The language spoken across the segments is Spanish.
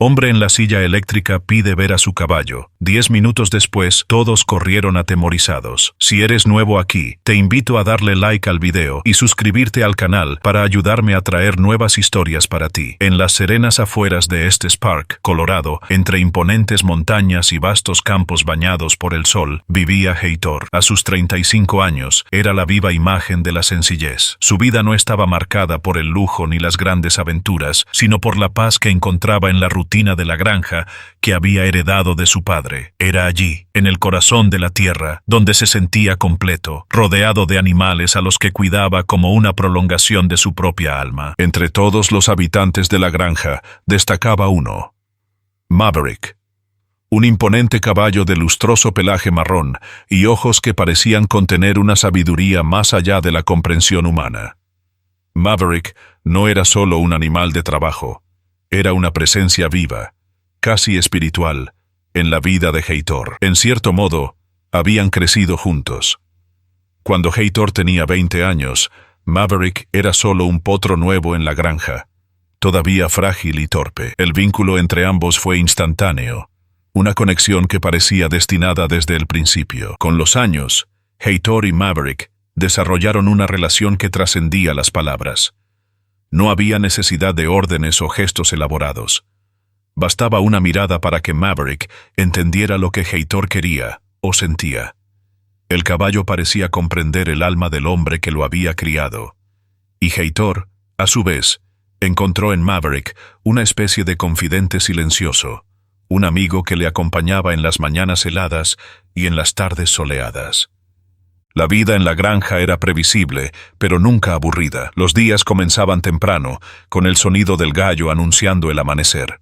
Hombre en la silla eléctrica pide ver a su caballo. 10 minutos después, todos corrieron atemorizados. Si eres nuevo aquí, te invito a darle like al video y suscribirte al canal para ayudarme a traer nuevas historias para ti. En las serenas afueras de Estes Park, Colorado, entre imponentes montañas y vastos campos bañados por el sol, vivía Heitor. A sus 35 años, era la viva imagen de la sencillez. Su vida no estaba marcada por el lujo ni las grandes aventuras, sino por la paz que encontraba en la rutina de la granja que había heredado de su padre. Era allí, en el corazón de la tierra, donde se sentía completo, rodeado de animales a los que cuidaba como una prolongación de su propia alma. Entre todos los habitantes de la granja, destacaba uno: Maverick. Un imponente caballo de lustroso pelaje marrón y ojos que parecían contener una sabiduría más allá de la comprensión humana. Maverick no era solo un animal de trabajo. Era una presencia viva, casi espiritual, en la vida de Heitor. En cierto modo, habían crecido juntos. Cuando Heitor tenía 20 años, Maverick era solo un potro nuevo en la granja, todavía frágil y torpe. El vínculo entre ambos fue instantáneo, una conexión que parecía destinada desde el principio. Con los años, Heitor y Maverick desarrollaron una relación que trascendía las palabras. No había necesidad de órdenes o gestos elaborados. Bastaba una mirada para que Maverick entendiera lo que Heitor quería o sentía. El caballo parecía comprender el alma del hombre que lo había criado. Y Heitor, a su vez, encontró en Maverick una especie de confidente silencioso, un amigo que le acompañaba en las mañanas heladas y en las tardes soleadas. La vida en la granja era previsible, pero nunca aburrida. Los días comenzaban temprano, con el sonido del gallo anunciando el amanecer.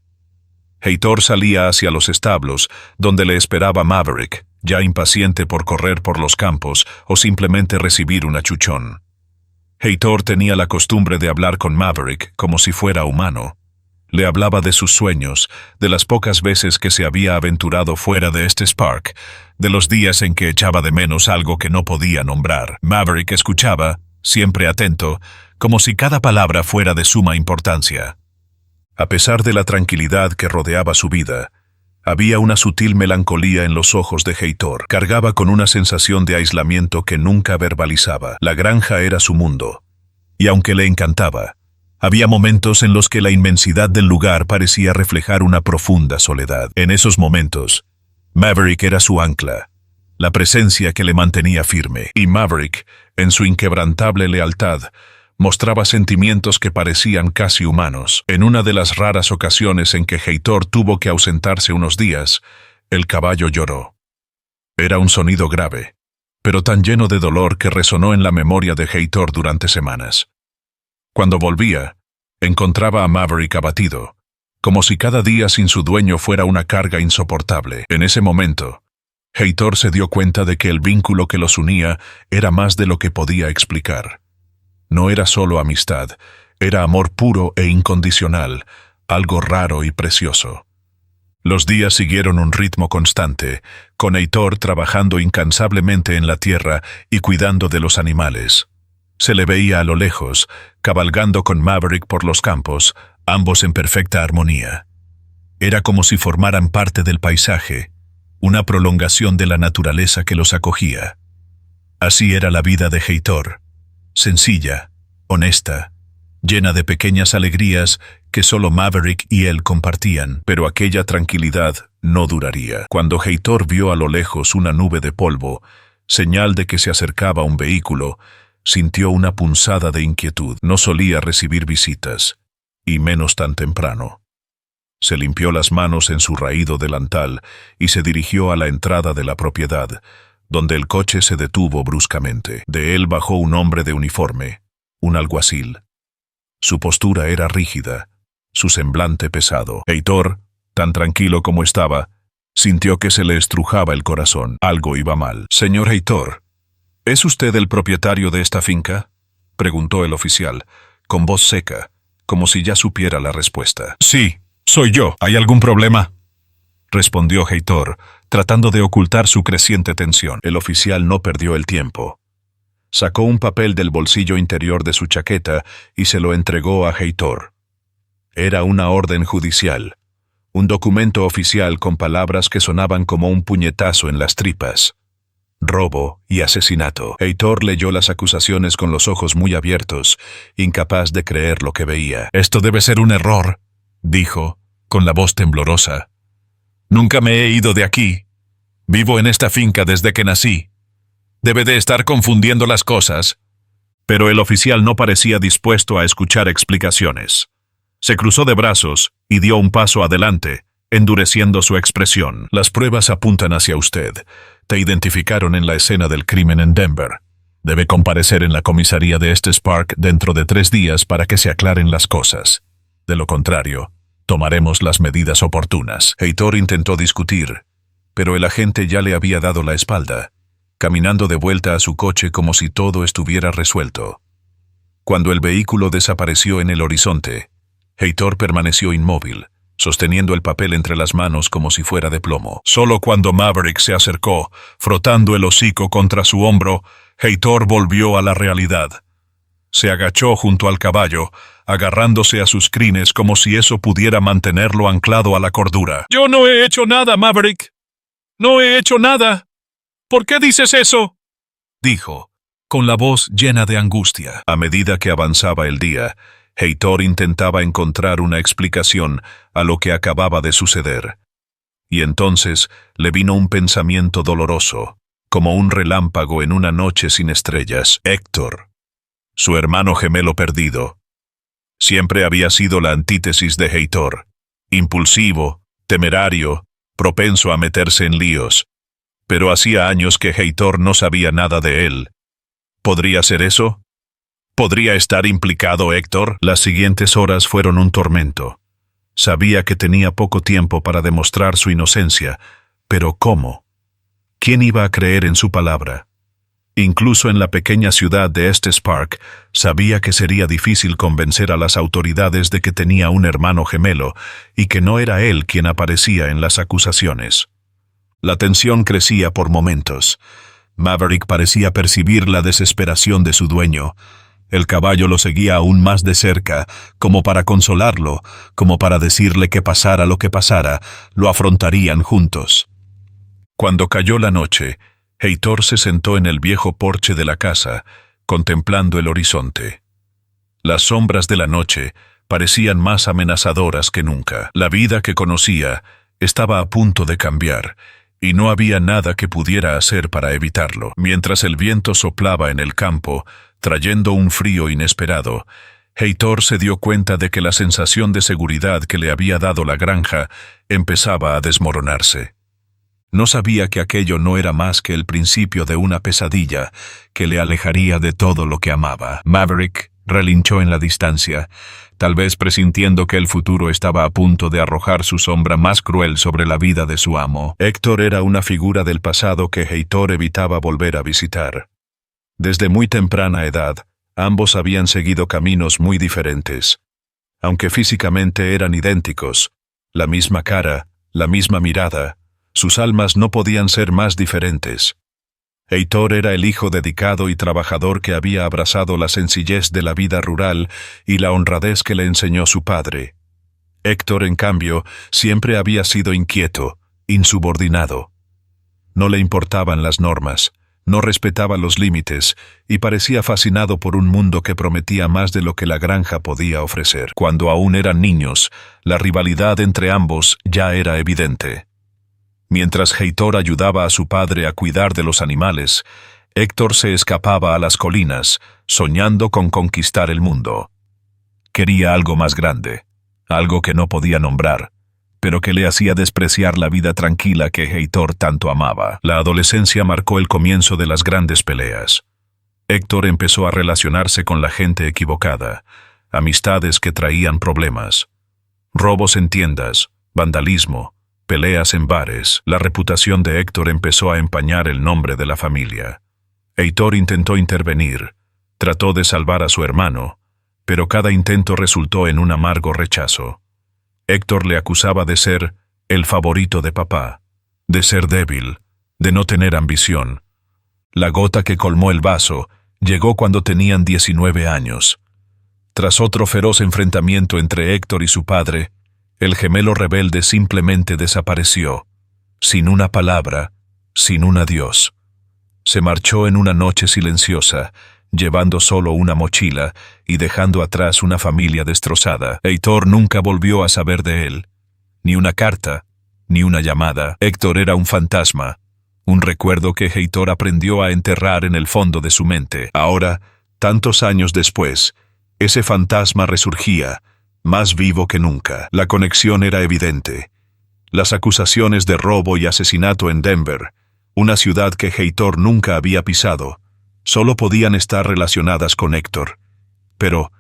Heitor salía hacia los establos, donde le esperaba Maverick, ya impaciente por correr por los campos o simplemente recibir un achuchón. Heitor tenía la costumbre de hablar con Maverick como si fuera humano. Le hablaba de sus sueños, de las pocas veces que se había aventurado fuera de Estes Park, de los días en que echaba de menos algo que no podía nombrar. Maverick escuchaba, siempre atento, como si cada palabra fuera de suma importancia. A pesar de la tranquilidad que rodeaba su vida, había una sutil melancolía en los ojos de Heitor. Cargaba con una sensación de aislamiento que nunca verbalizaba. La granja era su mundo, y aunque le encantaba, había momentos en los que la inmensidad del lugar parecía reflejar una profunda soledad. En esos momentos, Maverick era su ancla, la presencia que le mantenía firme. Y Maverick, en su inquebrantable lealtad, mostraba sentimientos que parecían casi humanos. En una de las raras ocasiones en que Heitor tuvo que ausentarse unos días, el caballo lloró. Era un sonido grave, pero tan lleno de dolor que resonó en la memoria de Heitor durante semanas. Cuando volvía, encontraba a Maverick abatido, como si cada día sin su dueño fuera una carga insoportable. En ese momento, Heitor se dio cuenta de que el vínculo que los unía era más de lo que podía explicar. No era solo amistad, era amor puro e incondicional, algo raro y precioso. Los días siguieron un ritmo constante, con Heitor trabajando incansablemente en la tierra y cuidando de los animales. Se le veía a lo lejos, cabalgando con Maverick por los campos, ambos en perfecta armonía. Era como si formaran parte del paisaje, una prolongación de la naturaleza que los acogía. Así era la vida de Heitor, sencilla, honesta, llena de pequeñas alegrías que solo Maverick y él compartían, pero aquella tranquilidad no duraría. Cuando Heitor vio a lo lejos una nube de polvo, señal de que se acercaba un vehículo, sintió una punzada de inquietud. No solía recibir visitas, y menos tan temprano. Se limpió las manos en su raído delantal y se dirigió a la entrada de la propiedad, donde el coche se detuvo bruscamente. De él bajó un hombre de uniforme, un alguacil. Su postura era rígida, su semblante pesado. Heitor, tan tranquilo como estaba, sintió que se le estrujaba el corazón. Algo iba mal. «Señor Heitor, ¿es usted el propietario de esta finca?», preguntó el oficial, con voz seca, como si ya supiera la respuesta. «Sí, soy yo. ¿Hay algún problema?», respondió Heitor, tratando de ocultar su creciente tensión. El oficial no perdió el tiempo. Sacó un papel del bolsillo interior de su chaqueta y se lo entregó a Heitor. Era una orden judicial, Un documento oficial con palabras que sonaban como un puñetazo en las tripas. Robo y asesinato. Heitor leyó las acusaciones con los ojos muy abiertos, incapaz de creer lo que veía. «Esto debe ser un error», dijo, con la voz temblorosa. «Nunca me he ido de aquí. Vivo en esta finca desde que nací. Debe de estar confundiendo las cosas». Pero el oficial no parecía dispuesto a escuchar explicaciones. Se cruzó de brazos y dio un paso adelante, endureciendo su expresión. «Las pruebas apuntan hacia usted. Te identificaron en la escena del crimen en Denver. Debe comparecer en la comisaría de Estes Park dentro de 3 días para que se aclaren las cosas. De lo contrario, tomaremos las medidas oportunas». Heitor intentó discutir, pero el agente ya le había dado la espalda, caminando de vuelta a su coche como si todo estuviera resuelto. Cuando el vehículo desapareció en el horizonte, Heitor permaneció inmóvil, sosteniendo el papel entre las manos como si fuera de plomo. Solo cuando Maverick se acercó, frotando el hocico contra su hombro, Heitor volvió a la realidad. Se agachó junto al caballo, agarrándose a sus crines como si eso pudiera mantenerlo anclado a la cordura. «Yo no he hecho nada, Maverick. No he hecho nada. ¿Por qué dices eso?», dijo, con la voz llena de angustia. A medida que avanzaba el día, Heitor intentaba encontrar una explicación a lo que acababa de suceder. Y entonces le vino un pensamiento doloroso, como un relámpago en una noche sin estrellas. Héctor, su hermano gemelo perdido. Siempre había sido la antítesis de Heitor. Impulsivo, temerario, propenso a meterse en líos. Pero hacía años que Heitor no sabía nada de él. ¿Podría ser eso? ¿Podría estar implicado Héctor? Las siguientes horas fueron un tormento. Sabía que tenía poco tiempo para demostrar su inocencia, pero ¿cómo? ¿Quién iba a creer en su palabra? Incluso en la pequeña ciudad de Estes Park, sabía que sería difícil convencer a las autoridades de que tenía un hermano gemelo y que no era él quien aparecía en las acusaciones. La tensión crecía por momentos. Maverick parecía percibir la desesperación de su dueño. El caballo lo seguía aún más de cerca, como para consolarlo, como para decirle que pasara lo que pasara, lo afrontarían juntos. Cuando cayó la noche, Heitor se sentó en el viejo porche de la casa, contemplando el horizonte. Las sombras de la noche parecían más amenazadoras que nunca. La vida que conocía estaba a punto de cambiar, y no había nada que pudiera hacer para evitarlo. Mientras el viento soplaba en el campo, trayendo un frío inesperado, Heitor se dio cuenta de que la sensación de seguridad que le había dado la granja empezaba a desmoronarse. No sabía que aquello no era más que el principio de una pesadilla que le alejaría de todo lo que amaba. Maverick relinchó en la distancia, tal vez presintiendo que el futuro estaba a punto de arrojar su sombra más cruel sobre la vida de su amo. Héctor era una figura del pasado que Heitor evitaba volver a visitar. Desde muy temprana edad, ambos habían seguido caminos muy diferentes. Aunque físicamente eran idénticos, la misma cara, la misma mirada, sus almas no podían ser más diferentes. Heitor era el hijo dedicado y trabajador que había abrazado la sencillez de la vida rural y la honradez que le enseñó su padre. Héctor, en cambio, siempre había sido inquieto, insubordinado. No le importaban las normas, no respetaba los límites y parecía fascinado por un mundo que prometía más de lo que la granja podía ofrecer. Cuando aún eran niños, la rivalidad entre ambos ya era evidente. Mientras Heitor ayudaba a su padre a cuidar de los animales, Héctor se escapaba a las colinas, soñando con conquistar el mundo. Quería algo más grande, algo que no podía nombrar, pero que le hacía despreciar la vida tranquila que Heitor tanto amaba. La adolescencia marcó el comienzo de las grandes peleas. Héctor empezó a relacionarse con la gente equivocada, amistades que traían problemas. Robos en tiendas, vandalismo, peleas en bares. La reputación de Héctor empezó a empañar el nombre de la familia. Heitor intentó intervenir, trató de salvar a su hermano, pero cada intento resultó en un amargo rechazo. Héctor le acusaba de ser el favorito de papá, de ser débil, de no tener ambición. La gota que colmó el vaso llegó cuando tenían 19 años. Tras otro feroz enfrentamiento entre Héctor y su padre, El gemelo rebelde simplemente desapareció, sin una palabra, sin un adiós. Se marchó en una noche silenciosa, llevando solo una mochila y dejando atrás una familia destrozada. Heitor nunca volvió a saber de él. Ni una carta, ni una llamada. Héctor era un fantasma, un recuerdo que Heitor aprendió a enterrar en el fondo de su mente. Ahora, tantos años después, ese fantasma resurgía, más vivo que nunca. La conexión era evidente. Las acusaciones de robo y asesinato en Denver, una ciudad que Heitor nunca había pisado, solo podían estar relacionadas con Héctor. Pero,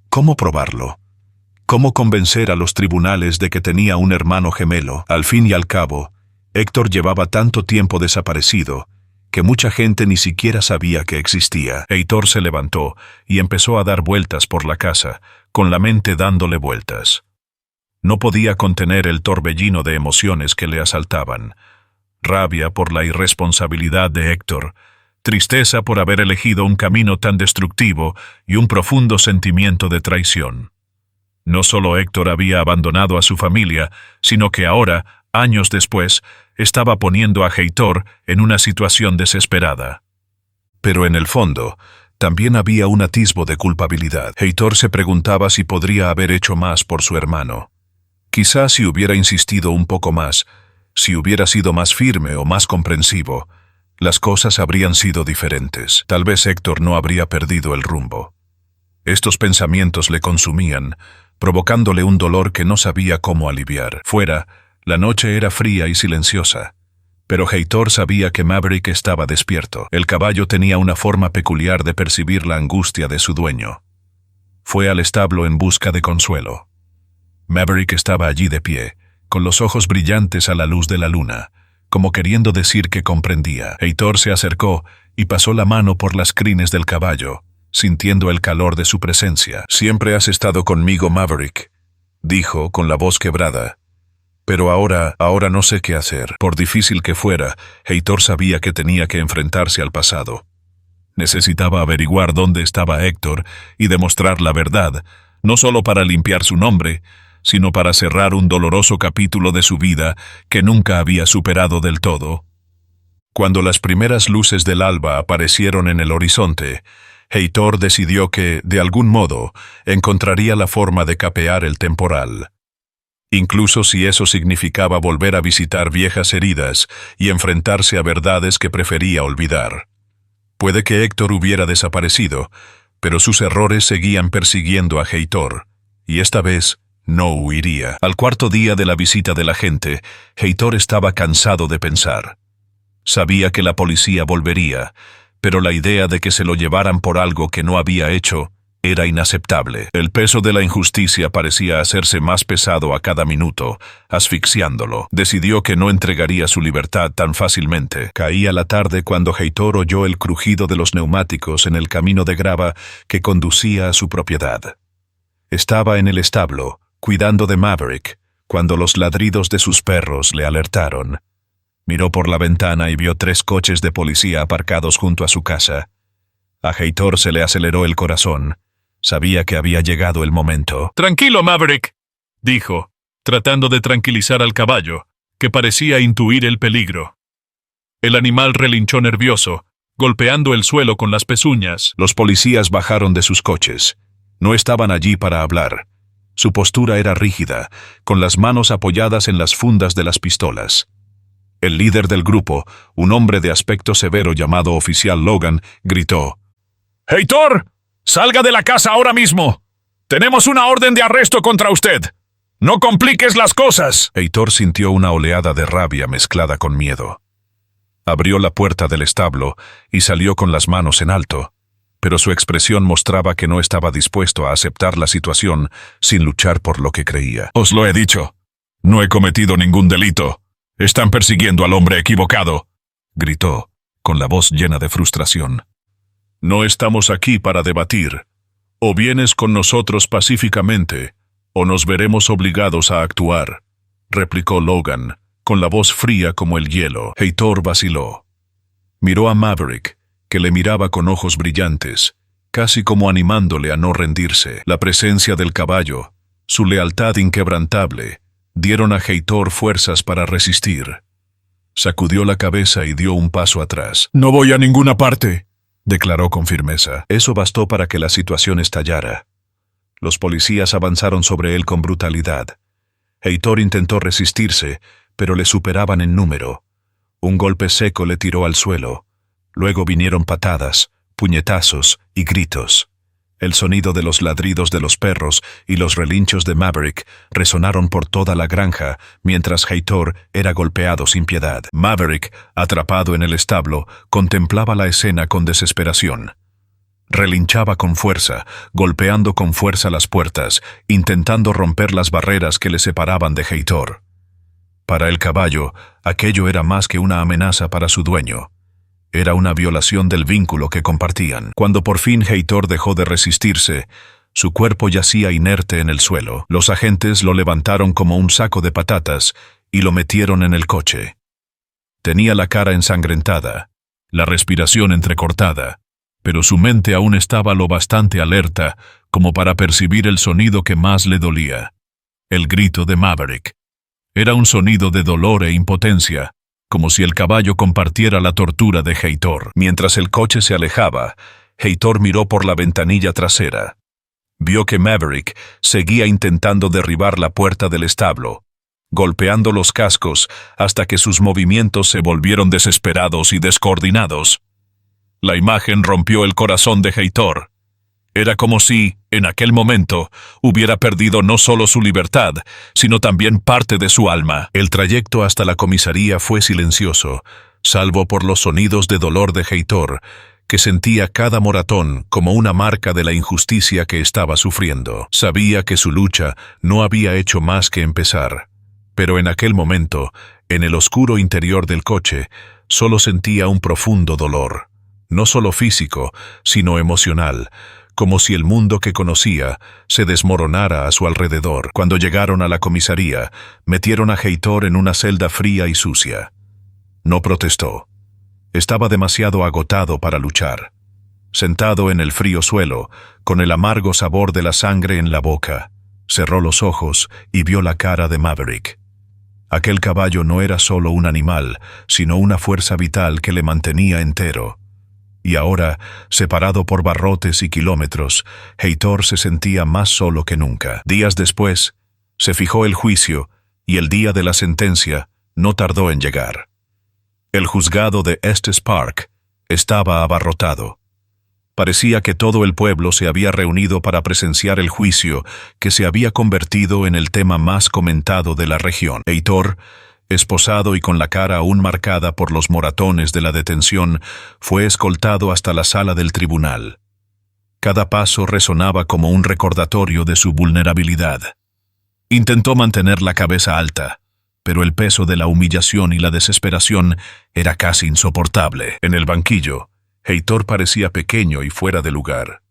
¿cómo probarlo? ¿Cómo convencer a los tribunales de que tenía un hermano gemelo? Al fin y al cabo, Héctor llevaba tanto tiempo desaparecido que mucha gente ni siquiera sabía que existía. Heitor se levantó y empezó a dar vueltas por la casa, con la mente dándole vueltas. No podía contener el torbellino de emociones que le asaltaban. Rabia por la irresponsabilidad de Héctor, tristeza por haber elegido un camino tan destructivo y un profundo sentimiento de traición. No solo Héctor había abandonado a su familia, sino que ahora, años después, estaba poniendo a Heitor en una situación desesperada. Pero en el fondo, también había un atisbo de culpabilidad. Heitor se preguntaba si podría haber hecho más por su hermano. Quizás si hubiera insistido un poco más, si hubiera sido más firme o más comprensivo, las cosas habrían sido diferentes. Tal vez Héctor no habría perdido el rumbo. Estos pensamientos le consumían, provocándole un dolor que no sabía cómo aliviar. Fuera, la noche era fría y silenciosa, pero Heitor sabía que Maverick estaba despierto. El caballo tenía una forma peculiar de percibir la angustia de su dueño. Fue al establo en busca de consuelo. Maverick estaba allí de pie, con los ojos brillantes a la luz de la luna, como queriendo decir que comprendía. Heitor se acercó y pasó la mano por las crines del caballo, sintiendo el calor de su presencia. «Siempre has estado conmigo, Maverick», dijo con la voz quebrada. «Pero ahora no sé qué hacer». Por difícil que fuera, Heitor sabía que tenía que enfrentarse al pasado. Necesitaba averiguar dónde estaba Héctor y demostrar la verdad, no solo para limpiar su nombre, sino para cerrar un doloroso capítulo de su vida que nunca había superado del todo. Cuando las primeras luces del alba aparecieron en el horizonte, Heitor decidió que, de algún modo, encontraría la forma de capear el temporal. Incluso si eso significaba volver a visitar viejas heridas y enfrentarse a verdades que prefería olvidar. Puede que Héctor hubiera desaparecido, pero sus errores seguían persiguiendo a Heitor, y esta vez no huiría. Al cuarto día de la visita del agente, Heitor estaba cansado de pensar. Sabía que la policía volvería, pero la idea de que se lo llevaran por algo que no había hecho era inaceptable. El peso de la injusticia parecía hacerse más pesado a cada minuto, asfixiándolo. Decidió que no entregaría su libertad tan fácilmente. Caía la tarde cuando Heitor oyó el crujido de los neumáticos en el camino de grava que conducía a su propiedad. Estaba en el establo, cuidando de Maverick, cuando los ladridos de sus perros le alertaron. Miró por la ventana y vio 3 coches de policía aparcados junto a su casa. A Heitor se le aceleró el corazón. Sabía que había llegado el momento. «Tranquilo, Maverick», dijo, tratando de tranquilizar al caballo, que parecía intuir el peligro. El animal relinchó nervioso, golpeando el suelo con las pezuñas. Los policías bajaron de sus coches. No estaban allí para hablar. Su postura era rígida, con las manos apoyadas en las fundas de las pistolas. El líder del grupo, un hombre de aspecto severo llamado oficial Logan, gritó: «¡Heitor! ¡Salga de la casa ahora mismo! ¡Tenemos una orden de arresto contra usted! ¡No compliques las cosas!». Heitor sintió una oleada de rabia mezclada con miedo. Abrió la puerta del establo y salió con las manos en alto, pero su expresión mostraba que no estaba dispuesto a aceptar la situación sin luchar por lo que creía. «Os lo he dicho. No he cometido ningún delito. Están persiguiendo al hombre equivocado», gritó, con la voz llena de frustración. «No estamos aquí para debatir. O vienes con nosotros pacíficamente, o nos veremos obligados a actuar», replicó Logan, con la voz fría como el hielo. Heitor vaciló. Miró a Maverick, que le miraba con ojos brillantes, casi como animándole a no rendirse. La presencia del caballo, su lealtad inquebrantable, dieron a Heitor fuerzas para resistir. Sacudió la cabeza y dio un paso atrás. «No voy a ninguna parte», declaró con firmeza. Eso bastó para que la situación estallara. Los policías avanzaron sobre él con brutalidad. Heitor intentó resistirse, pero le superaban en número. Un golpe seco le tiró al suelo. Luego vinieron patadas, puñetazos y gritos. El sonido de los ladridos de los perros y los relinchos de Maverick resonaron por toda la granja mientras Heitor era golpeado sin piedad. Maverick, atrapado en el establo, contemplaba la escena con desesperación. Relinchaba con fuerza, golpeando con fuerza las puertas, intentando romper las barreras que le separaban de Heitor. Para el caballo, aquello era más que una amenaza para su dueño. Era una violación del vínculo que compartían. Cuando por fin Heitor dejó de resistirse, su cuerpo yacía inerte en el suelo. Los agentes lo levantaron como un saco de patatas y lo metieron en el coche. Tenía la cara ensangrentada, la respiración entrecortada, pero su mente aún estaba lo bastante alerta como para percibir el sonido que más le dolía: el grito de Maverick. Era un sonido de dolor e impotencia, como si el caballo compartiera la tortura de Heitor. Mientras el coche se alejaba, Heitor miró por la ventanilla trasera. Vio que Maverick seguía intentando derribar la puerta del establo, golpeando los cascos hasta que sus movimientos se volvieron desesperados y descoordinados. La imagen rompió el corazón de Heitor. Era como si, en aquel momento, hubiera perdido no solo su libertad, sino también parte de su alma. El trayecto hasta la comisaría fue silencioso, salvo por los sonidos de dolor de Heitor, que sentía cada moratón como una marca de la injusticia que estaba sufriendo. Sabía que su lucha no había hecho más que empezar, pero en aquel momento, en el oscuro interior del coche, solo sentía un profundo dolor, no solo físico, sino emocional, como si el mundo que conocía se desmoronara a su alrededor. Cuando llegaron a la comisaría, metieron a Heitor en una celda fría y sucia. No protestó. Estaba demasiado agotado para luchar. Sentado en el frío suelo, con el amargo sabor de la sangre en la boca, cerró los ojos y vio la cara de Maverick. Aquel caballo no era solo un animal, sino una fuerza vital que le mantenía entero. Y ahora, separado por barrotes y kilómetros, Heitor se sentía más solo que nunca. Días después, se fijó el juicio, y el día de la sentencia no tardó en llegar. El juzgado de Estes Park estaba abarrotado. Parecía que todo el pueblo se había reunido para presenciar el juicio que se había convertido en el tema más comentado de la región. Heitor, esposado y con la cara aún marcada por los moratones de la detención, fue escoltado hasta la sala del tribunal. Cada paso resonaba como un recordatorio de su vulnerabilidad. Intentó mantener la cabeza alta, pero el peso de la humillación y la desesperación era casi insoportable. En el banquillo, Heitor parecía pequeño y fuera de lugar.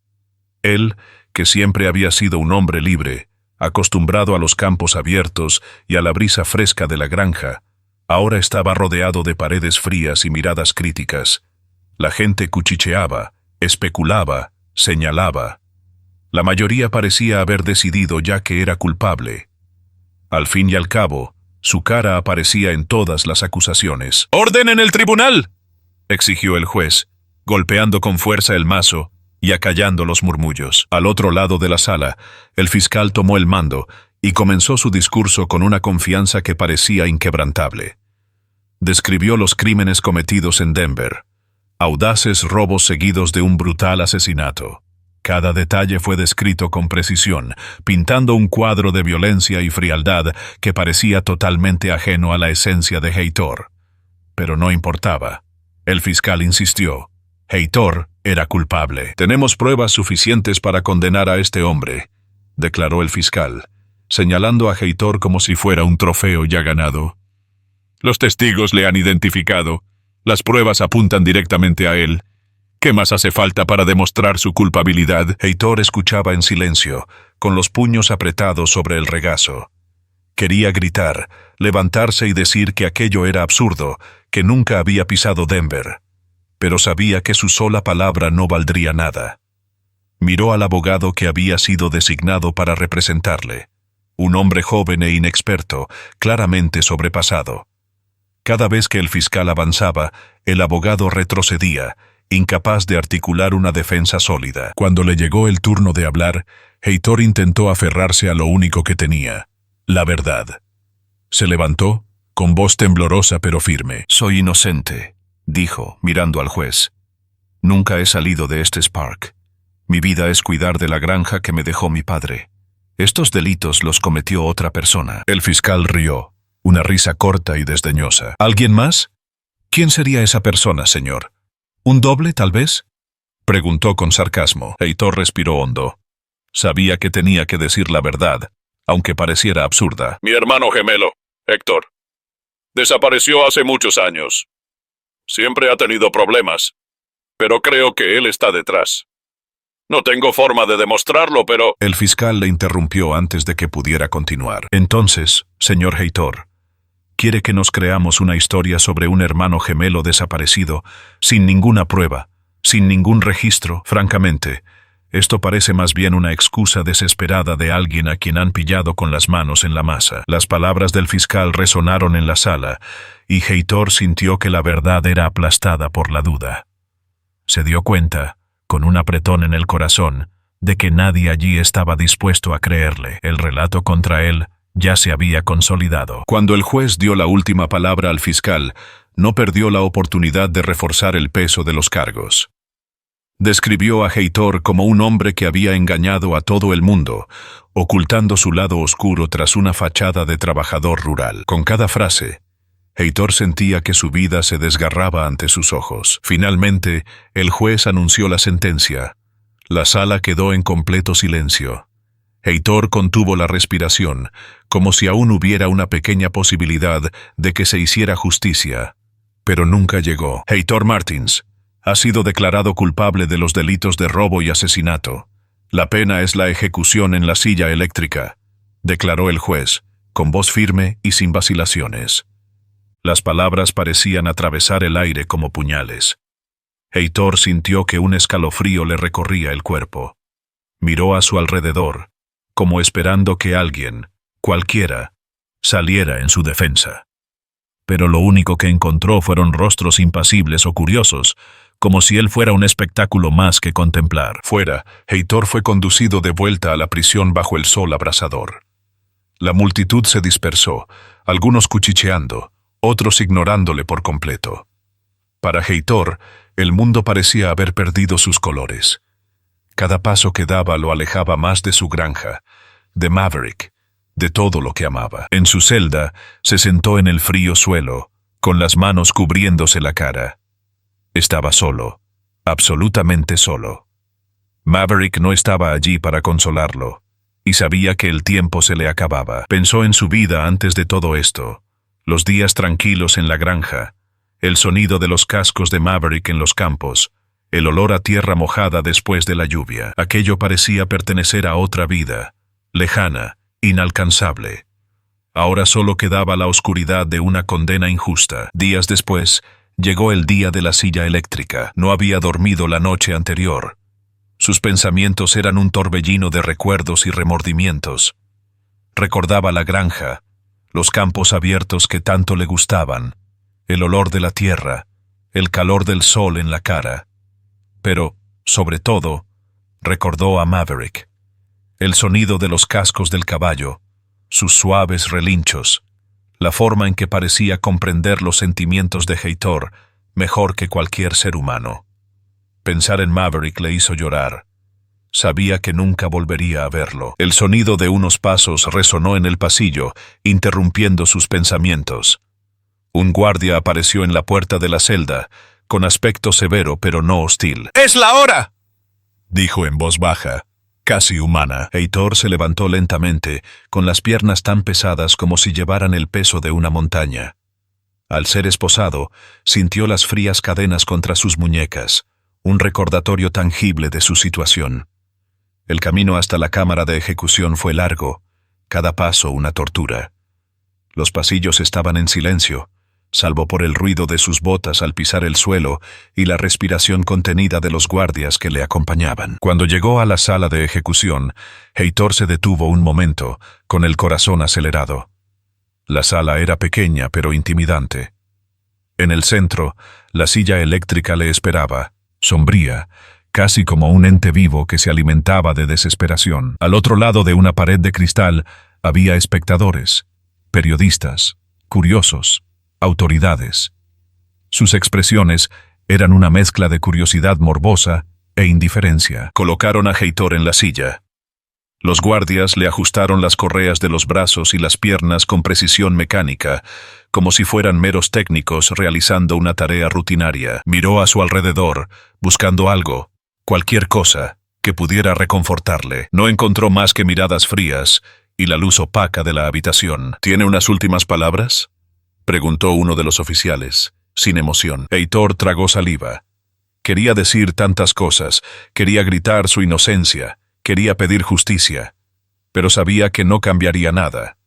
Él, que siempre había sido un hombre libre, acostumbrado a los campos abiertos y a la brisa fresca de la granja, ahora estaba rodeado de paredes frías y miradas críticas. La gente cuchicheaba, especulaba, señalaba. La mayoría parecía haber decidido ya que era culpable. Al fin y al cabo, su cara aparecía en todas las acusaciones. «¡Orden en el tribunal!», exigió el juez, golpeando con fuerza el mazo y acallando los murmullos. Al otro lado de la sala, el fiscal tomó el mando y comenzó su discurso con una confianza que parecía inquebrantable. Describió los crímenes cometidos en Denver, audaces robos seguidos de un brutal asesinato. Cada detalle fue descrito con precisión, pintando un cuadro de violencia y frialdad que parecía totalmente ajeno a la esencia de Heitor. Pero no importaba. El fiscal insistió. Heitor era culpable. «Tenemos pruebas suficientes para condenar a este hombre», declaró el fiscal, señalando a Heitor como si fuera un trofeo ya ganado. «Los testigos le han identificado. Las pruebas apuntan directamente a él. ¿Qué más hace falta para demostrar su culpabilidad?» Heitor escuchaba en silencio, con los puños apretados sobre el regazo. Quería gritar, levantarse y decir que aquello era absurdo, que nunca había pisado Denver. Pero sabía que su sola palabra no valdría nada. Miró al abogado que había sido designado para representarle, un hombre joven e inexperto, claramente sobrepasado. Cada vez que el fiscal avanzaba, el abogado retrocedía, incapaz de articular una defensa sólida. Cuando le llegó el turno de hablar, Heitor intentó aferrarse a lo único que tenía: la verdad. Se levantó, con voz temblorosa pero firme. «Soy inocente», dijo, mirando al juez. «Nunca he salido de este Spark. Mi vida es cuidar de la granja que me dejó mi padre. Estos delitos los cometió otra persona». El fiscal rió, una risa corta y desdeñosa. «¿Alguien más? ¿Quién sería esa persona, señor? ¿Un doble, tal vez?», preguntó con sarcasmo. Heitor respiró hondo. Sabía que tenía que decir la verdad, aunque pareciera absurda. «Mi hermano gemelo, Héctor, desapareció hace muchos años. Siempre ha tenido problemas, pero creo que él está detrás. No tengo forma de demostrarlo, pero...». El fiscal le interrumpió antes de que pudiera continuar. «Entonces, señor Heitor, ¿quiere que nos creamos una historia sobre un hermano gemelo desaparecido, sin ninguna prueba, sin ningún registro? Francamente, esto parece más bien una excusa desesperada de alguien a quien han pillado con las manos en la masa». Las palabras del fiscal resonaron en la sala, y Heitor sintió que la verdad era aplastada por la duda. Se dio cuenta, con un apretón en el corazón, de que nadie allí estaba dispuesto a creerle. El relato contra él ya se había consolidado. Cuando el juez dio la última palabra al fiscal, no perdió la oportunidad de reforzar el peso de los cargos. Describió a Heitor como un hombre que había engañado a todo el mundo, ocultando su lado oscuro tras una fachada de trabajador rural. Con cada frase, Heitor sentía que su vida se desgarraba ante sus ojos. Finalmente, el juez anunció la sentencia. La sala quedó en completo silencio. Heitor contuvo la respiración, como si aún hubiera una pequeña posibilidad de que se hiciera justicia. Pero nunca llegó. «Heitor Martins ha sido declarado culpable de los delitos de robo y asesinato. La pena es la ejecución en la silla eléctrica», declaró el juez, con voz firme y sin vacilaciones. Las palabras parecían atravesar el aire como puñales. Heitor sintió que un escalofrío le recorría el cuerpo. Miró a su alrededor, como esperando que alguien, cualquiera, saliera en su defensa. Pero lo único que encontró fueron rostros impasibles o curiosos, como si él fuera un espectáculo más que contemplar. Fuera, Heitor fue conducido de vuelta a la prisión bajo el sol abrasador. La multitud se dispersó, algunos cuchicheando, otros ignorándole por completo. Para Heitor, el mundo parecía haber perdido sus colores. Cada paso que daba lo alejaba más de su granja, de Maverick, de todo lo que amaba. En su celda, se sentó en el frío suelo, con las manos cubriéndose la cara. Estaba solo, absolutamente solo. Maverick no estaba allí para consolarlo, y sabía que el tiempo se le acababa. Pensó en su vida antes de todo esto, los días tranquilos en la granja, el sonido de los cascos de Maverick en los campos, el olor a tierra mojada después de la lluvia. Aquello parecía pertenecer a otra vida, lejana, inalcanzable. Ahora solo quedaba la oscuridad de una condena injusta. Días después, llegó el día de la silla eléctrica. No había dormido la noche anterior. Sus pensamientos eran un torbellino de recuerdos y remordimientos. Recordaba la granja, los campos abiertos que tanto le gustaban, el olor de la tierra, el calor del sol en la cara. Pero, sobre todo, recordó a Maverick. El sonido de los cascos del caballo, sus suaves relinchos, la forma en que parecía comprender los sentimientos de Heitor mejor que cualquier ser humano. Pensar en Maverick le hizo llorar. Sabía que nunca volvería a verlo. El sonido de unos pasos resonó en el pasillo, interrumpiendo sus pensamientos. Un guardia apareció en la puerta de la celda, con aspecto severo pero no hostil. ¡Es la hora!, dijo en voz baja, casi humana. Heitor se levantó lentamente, con las piernas tan pesadas como si llevaran el peso de una montaña. Al ser esposado, sintió las frías cadenas contra sus muñecas, un recordatorio tangible de su situación. El camino hasta la cámara de ejecución fue largo, cada paso una tortura. Los pasillos estaban en silencio, salvo por el ruido de sus botas al pisar el suelo y la respiración contenida de los guardias que le acompañaban. Cuando llegó a la sala de ejecución, Heitor se detuvo un momento, con el corazón acelerado. La sala era pequeña pero intimidante. En el centro, la silla eléctrica le esperaba, sombría, casi como un ente vivo que se alimentaba de desesperación. Al otro lado de una pared de cristal había espectadores, periodistas, curiosos, autoridades. Sus expresiones eran una mezcla de curiosidad morbosa e indiferencia. Colocaron a Heitor en la silla. Los guardias le ajustaron las correas de los brazos y las piernas con precisión mecánica, como si fueran meros técnicos realizando una tarea rutinaria. Miró a su alrededor, buscando algo, cualquier cosa, que pudiera reconfortarle. No encontró más que miradas frías y la luz opaca de la habitación. ¿Tiene unas últimas palabras?, preguntó uno de los oficiales, sin emoción. Heitor tragó saliva. Quería decir tantas cosas, quería gritar su inocencia, quería pedir justicia, pero sabía que no cambiaría nada.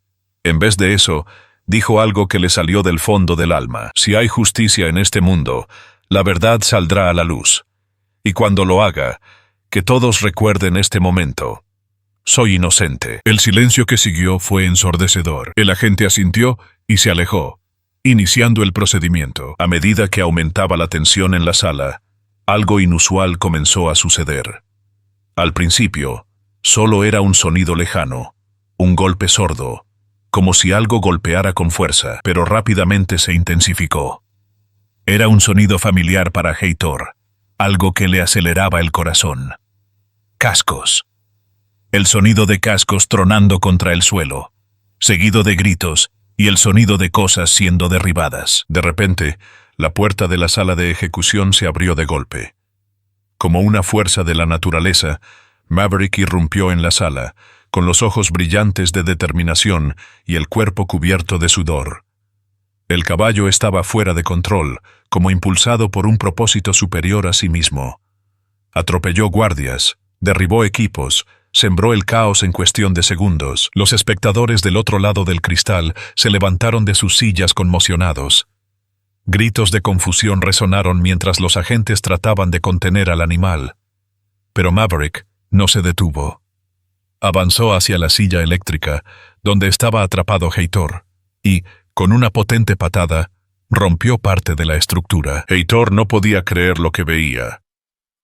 En vez de eso, dijo algo que le salió del fondo del alma. Si hay justicia en este mundo, la verdad saldrá a la luz. Y cuando lo haga, que todos recuerden este momento. Soy inocente. El silencio que siguió fue ensordecedor. El agente asintió y se alejó, iniciando el procedimiento. A medida que aumentaba la tensión en la sala, algo inusual comenzó a suceder. Al principio, solo era un sonido lejano, un golpe sordo, como si algo golpeara con fuerza, pero rápidamente se intensificó. Era un sonido familiar para Heitor, algo que le aceleraba el corazón. Cascos. El sonido de cascos tronando contra el suelo, seguido de gritos y el sonido de cosas siendo derribadas. De repente, la puerta de la sala de ejecución se abrió de golpe. Como una fuerza de la naturaleza, Maverick irrumpió en la sala, con los ojos brillantes de determinación y el cuerpo cubierto de sudor. El caballo estaba fuera de control, como impulsado por un propósito superior a sí mismo. Atropelló guardias, derribó equipos, sembró el caos en cuestión de segundos. Los espectadores del otro lado del cristal se levantaron de sus sillas conmocionados. Gritos de confusión resonaron mientras los agentes trataban de contener al animal. Pero Maverick no se detuvo. Avanzó hacia la silla eléctrica, donde estaba atrapado Heitor, y, con una potente patada, rompió parte de la estructura. Heitor no podía creer lo que veía.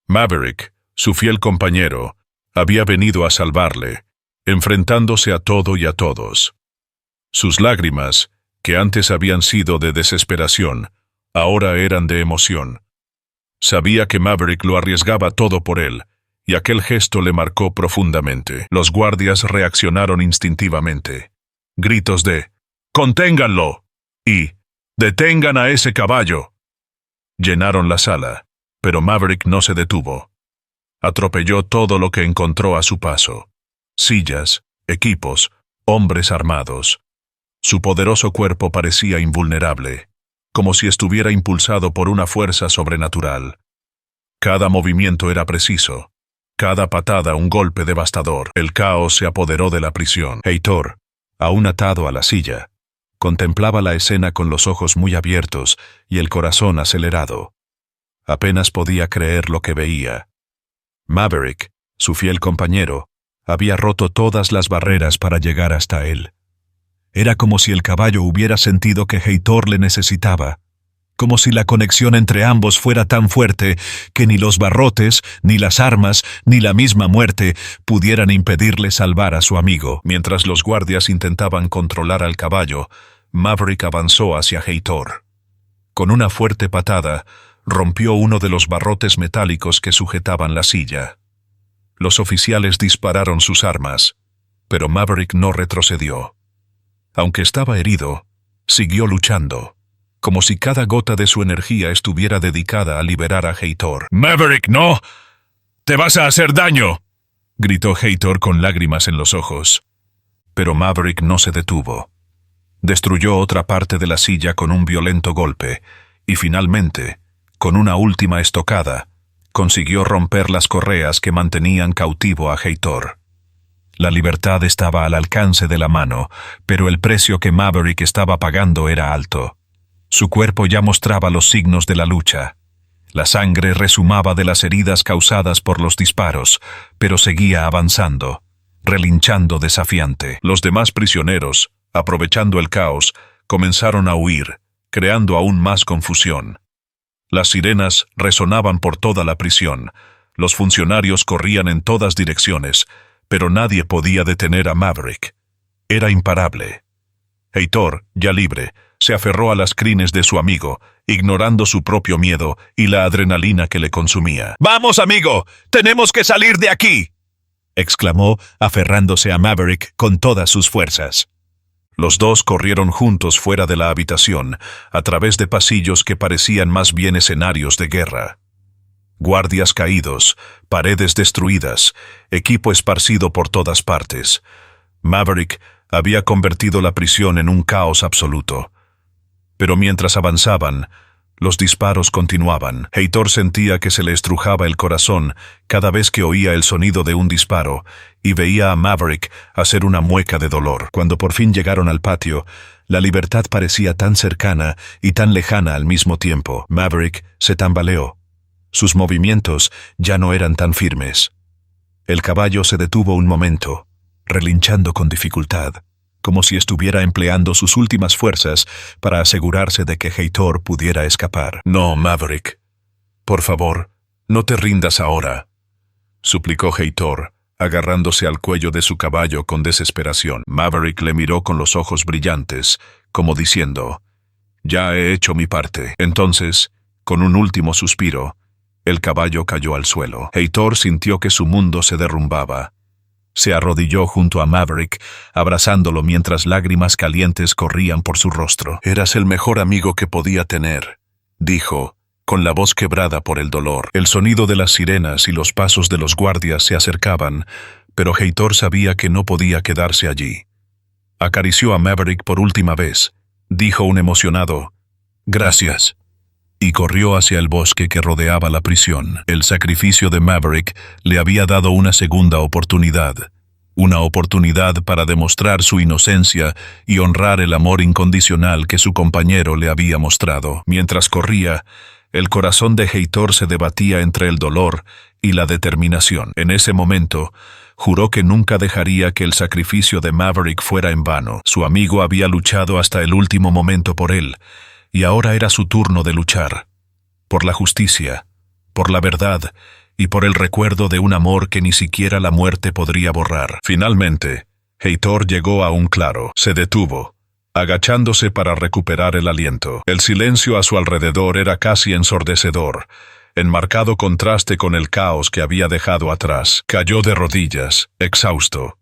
Maverick, su fiel compañero, había venido a salvarle, enfrentándose a todo y a todos. Sus lágrimas, que antes habían sido de desesperación, ahora eran de emoción. Sabía que Maverick lo arriesgaba todo por él, y aquel gesto le marcó profundamente. Los guardias reaccionaron instintivamente. Gritos de «¡Conténganlo!» y «¡Detengan a ese caballo!» llenaron la sala, pero Maverick no se detuvo. Atropelló todo lo que encontró a su paso. Sillas, equipos, hombres armados. Su poderoso cuerpo parecía invulnerable, como si estuviera impulsado por una fuerza sobrenatural. Cada movimiento era preciso, cada patada un golpe devastador. El caos se apoderó de la prisión. Heitor, aún atado a la silla, contemplaba la escena con los ojos muy abiertos y el corazón acelerado. Apenas podía creer lo que veía. Maverick, su fiel compañero, había roto todas las barreras para llegar hasta él. Era como si el caballo hubiera sentido que Heitor le necesitaba, como si la conexión entre ambos fuera tan fuerte que ni los barrotes, ni las armas, ni la misma muerte pudieran impedirle salvar a su amigo. Mientras los guardias intentaban controlar al caballo, Maverick avanzó hacia Heitor. Con una fuerte patada, rompió uno de los barrotes metálicos que sujetaban la silla. Los oficiales dispararon sus armas, pero Maverick no retrocedió. Aunque estaba herido, siguió luchando, como si cada gota de su energía estuviera dedicada a liberar a Heitor. «¡Maverick, no! ¡Te vas a hacer daño!», gritó Heitor con lágrimas en los ojos. Pero Maverick no se detuvo. Destruyó otra parte de la silla con un violento golpe, y finalmente, con una última estocada, consiguió romper las correas que mantenían cautivo a Heitor. La libertad estaba al alcance de la mano, pero el precio que Maverick estaba pagando era alto. Su cuerpo ya mostraba los signos de la lucha. La sangre resumaba de las heridas causadas por los disparos, pero seguía avanzando, relinchando desafiante. Los demás prisioneros, aprovechando el caos, comenzaron a huir, creando aún más confusión. Las sirenas resonaban por toda la prisión. Los funcionarios corrían en todas direcciones, pero nadie podía detener a Maverick. Era imparable. Heitor, ya libre, se aferró a las crines de su amigo, ignorando su propio miedo y la adrenalina que le consumía. ¡Vamos, amigo! ¡Tenemos que salir de aquí!, exclamó, aferrándose a Maverick con todas sus fuerzas. Los dos corrieron juntos fuera de la habitación, a través de pasillos que parecían más bien escenarios de guerra. Guardias caídos, paredes destruidas, equipo esparcido por todas partes. Maverick había convertido la prisión en un caos absoluto. Pero mientras avanzaban, los disparos continuaban. Heitor sentía que se le estrujaba el corazón cada vez que oía el sonido de un disparo y veía a Maverick hacer una mueca de dolor. Cuando por fin llegaron al patio, la libertad parecía tan cercana y tan lejana al mismo tiempo. Maverick se tambaleó. Sus movimientos ya no eran tan firmes. El caballo se detuvo un momento, relinchando con dificultad, como si estuviera empleando sus últimas fuerzas para asegurarse de que Heitor pudiera escapar. «No, Maverick. Por favor, no te rindas ahora», suplicó Heitor, agarrándose al cuello de su caballo con desesperación. Maverick le miró con los ojos brillantes, como diciendo, «Ya he hecho mi parte». Entonces, con un último suspiro, el caballo cayó al suelo. Heitor sintió que su mundo se derrumbaba. Se arrodilló junto a Maverick, abrazándolo mientras lágrimas calientes corrían por su rostro. «Eras el mejor amigo que podía tener», dijo, con la voz quebrada por el dolor. El sonido de las sirenas y los pasos de los guardias se acercaban, pero Heitor sabía que no podía quedarse allí. Acarició a Maverick por última vez, dijo un emocionado, «Gracias», y corrió hacia el bosque que rodeaba la prisión. El sacrificio de Maverick le había dado una segunda oportunidad. Una oportunidad para demostrar su inocencia y honrar el amor incondicional que su compañero le había mostrado. Mientras corría, el corazón de Heitor se debatía entre el dolor y la determinación. En ese momento, juró que nunca dejaría que el sacrificio de Maverick fuera en vano. Su amigo había luchado hasta el último momento por él, y ahora era su turno de luchar, por la justicia, por la verdad y por el recuerdo de un amor que ni siquiera la muerte podría borrar. Finalmente, Heitor llegó a un claro. Se detuvo, agachándose para recuperar el aliento. El silencio a su alrededor era casi ensordecedor, en marcado contraste con el caos que había dejado atrás. Cayó de rodillas, exhausto.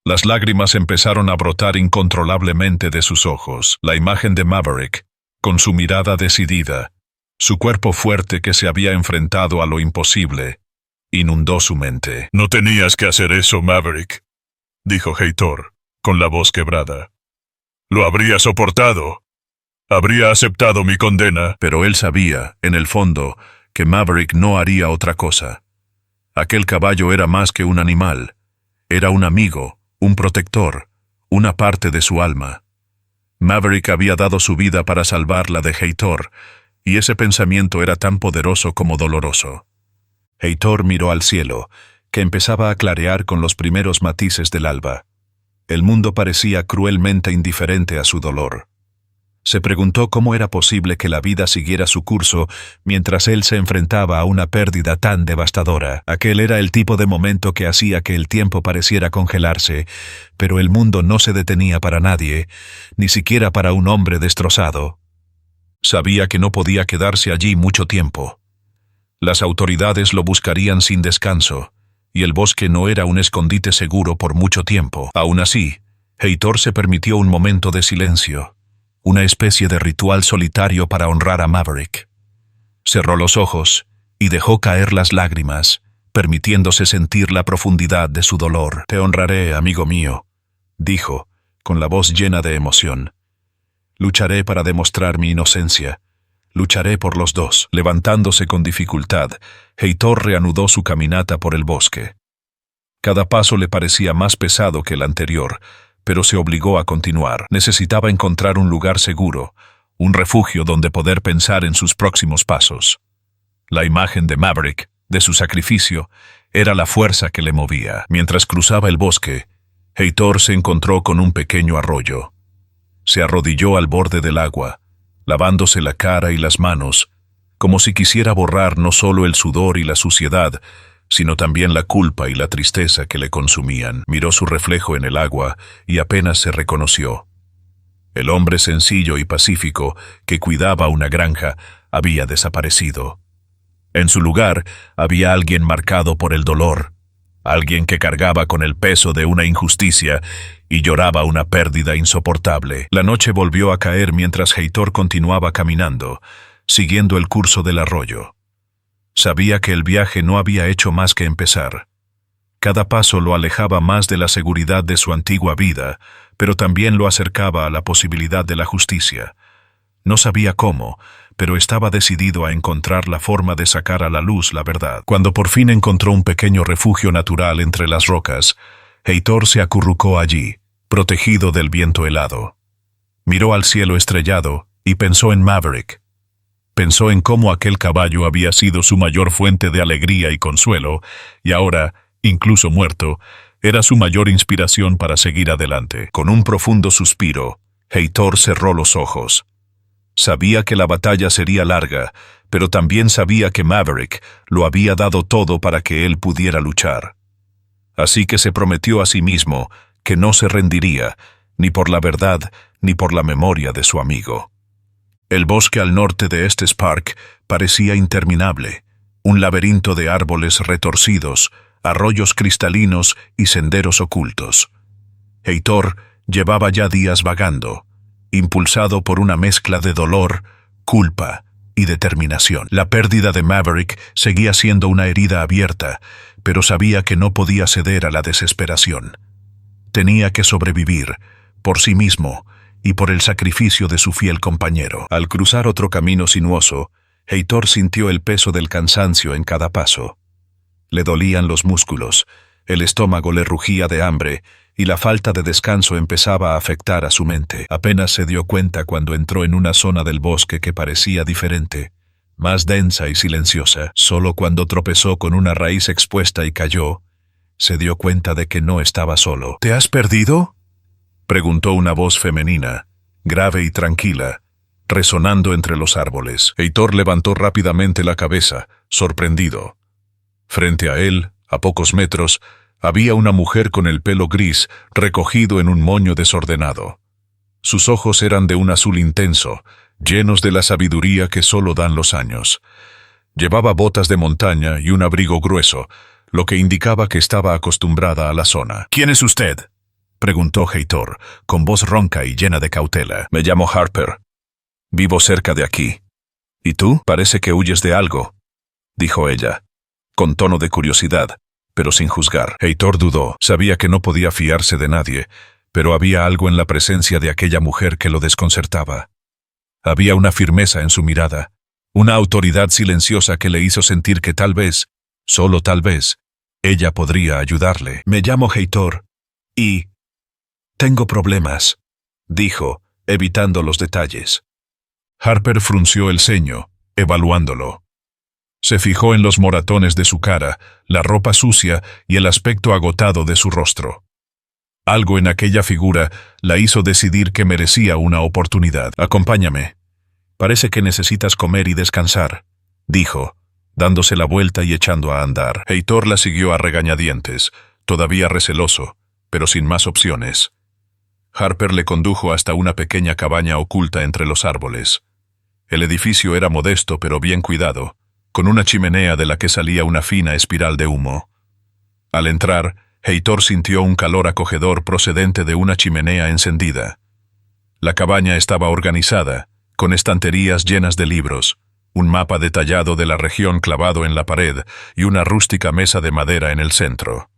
Las lágrimas empezaron a brotar incontrolablemente de sus ojos. La imagen de Maverick, con su mirada decidida, su cuerpo fuerte que se había enfrentado a lo imposible, inundó su mente. «No tenías que hacer eso, Maverick», dijo Heitor, con la voz quebrada. «Lo habría soportado. Habría aceptado mi condena». Pero él sabía, en el fondo, que Maverick no haría otra cosa. Aquel caballo era más que un animal. Era un amigo, un protector, una parte de su alma. Maverick había dado su vida para salvarla de Heitor, y ese pensamiento era tan poderoso como doloroso. Heitor miró al cielo, que empezaba a clarear con los primeros matices del alba. El mundo parecía cruelmente indiferente a su dolor. Se preguntó cómo era posible que la vida siguiera su curso mientras él se enfrentaba a una pérdida tan devastadora. Aquel era el tipo de momento que hacía que el tiempo pareciera congelarse, pero el mundo no se detenía para nadie, ni siquiera para un hombre destrozado. Sabía que no podía quedarse allí mucho tiempo. Las autoridades lo buscarían sin descanso, y el bosque no era un escondite seguro por mucho tiempo. Aún así, Heitor se permitió un momento de silencio, una especie de ritual solitario para honrar a Maverick. Cerró los ojos y dejó caer las lágrimas, permitiéndose sentir la profundidad de su dolor. «Te honraré, amigo mío», dijo, con la voz llena de emoción. «Lucharé para demostrar mi inocencia. Lucharé por los dos». Levantándose con dificultad, Heitor reanudó su caminata por el bosque. Cada paso le parecía más pesado que el anterior, pero se obligó a continuar. Necesitaba encontrar un lugar seguro, un refugio donde poder pensar en sus próximos pasos. La imagen de Maverick, de su sacrificio, era la fuerza que le movía. Mientras cruzaba el bosque, Heitor se encontró con un pequeño arroyo. Se arrodilló al borde del agua, lavándose la cara y las manos, como si quisiera borrar no solo el sudor y la suciedad, sino también la culpa y la tristeza que le consumían. Miró su reflejo en el agua y apenas se reconoció. El hombre sencillo y pacífico que cuidaba una granja había desaparecido. En su lugar había alguien marcado por el dolor, alguien que cargaba con el peso de una injusticia y lloraba una pérdida insoportable. La noche volvió a caer mientras Heitor continuaba caminando, siguiendo el curso del arroyo. Sabía que el viaje no había hecho más que empezar. Cada paso lo alejaba más de la seguridad de su antigua vida, pero también lo acercaba a la posibilidad de la justicia. No sabía cómo, pero estaba decidido a encontrar la forma de sacar a la luz la verdad. Cuando por fin encontró un pequeño refugio natural entre las rocas, Heitor se acurrucó allí, protegido del viento helado. Miró al cielo estrellado y pensó en Maverick. Pensó en cómo aquel caballo había sido su mayor fuente de alegría y consuelo, y ahora, incluso muerto, era su mayor inspiración para seguir adelante. Con un profundo suspiro, Heitor cerró los ojos. Sabía que la batalla sería larga, pero también sabía que Maverick lo había dado todo para que él pudiera luchar. Así que se prometió a sí mismo que no se rendiría, ni por la verdad ni por la memoria de su amigo. El bosque al norte de Estes Park parecía interminable, un laberinto de árboles retorcidos, arroyos cristalinos y senderos ocultos. Heitor llevaba ya días vagando, impulsado por una mezcla de dolor, culpa y determinación. La pérdida de Maverick seguía siendo una herida abierta, pero sabía que no podía ceder a la desesperación. Tenía que sobrevivir, por sí mismo y por el sacrificio de su fiel compañero. Al cruzar otro camino sinuoso, Heitor sintió el peso del cansancio en cada paso. Le dolían los músculos, el estómago le rugía de hambre, y la falta de descanso empezaba a afectar a su mente. Apenas se dio cuenta cuando entró en una zona del bosque que parecía diferente, más densa y silenciosa. Solo cuando tropezó con una raíz expuesta y cayó, se dio cuenta de que no estaba solo. ¿Te has perdido?, preguntó una voz femenina, grave y tranquila, resonando entre los árboles. Heitor levantó rápidamente la cabeza, sorprendido. Frente a él, a pocos metros, había una mujer con el pelo gris recogido en un moño desordenado. Sus ojos eran de un azul intenso, llenos de la sabiduría que solo dan los años. Llevaba botas de montaña y un abrigo grueso, lo que indicaba que estaba acostumbrada a la zona. ¿Quién es usted?, preguntó Heitor, con voz ronca y llena de cautela. Me llamo Harper. Vivo cerca de aquí. ¿Y tú? Parece que huyes de algo, dijo ella, con tono de curiosidad, pero sin juzgar. Heitor dudó. Sabía que no podía fiarse de nadie, pero había algo en la presencia de aquella mujer que lo desconcertaba. Había una firmeza en su mirada, una autoridad silenciosa que le hizo sentir que tal vez, solo tal vez, ella podría ayudarle. Me llamo Heitor, y tengo problemas, dijo, evitando los detalles. Harper frunció el ceño, evaluándolo. Se fijó en los moratones de su cara, la ropa sucia y el aspecto agotado de su rostro. Algo en aquella figura la hizo decidir que merecía una oportunidad. Acompáñame. Parece que necesitas comer y descansar, dijo, dándose la vuelta y echando a andar. Heitor la siguió a regañadientes, todavía receloso, pero sin más opciones. Harper le condujo hasta una pequeña cabaña oculta entre los árboles. El edificio era modesto pero bien cuidado, con una chimenea de la que salía una fina espiral de humo. Al entrar, Heitor sintió un calor acogedor procedente de una chimenea encendida. La cabaña estaba organizada, con estanterías llenas de libros, un mapa detallado de la región clavado en la pared y una rústica mesa de madera en el centro.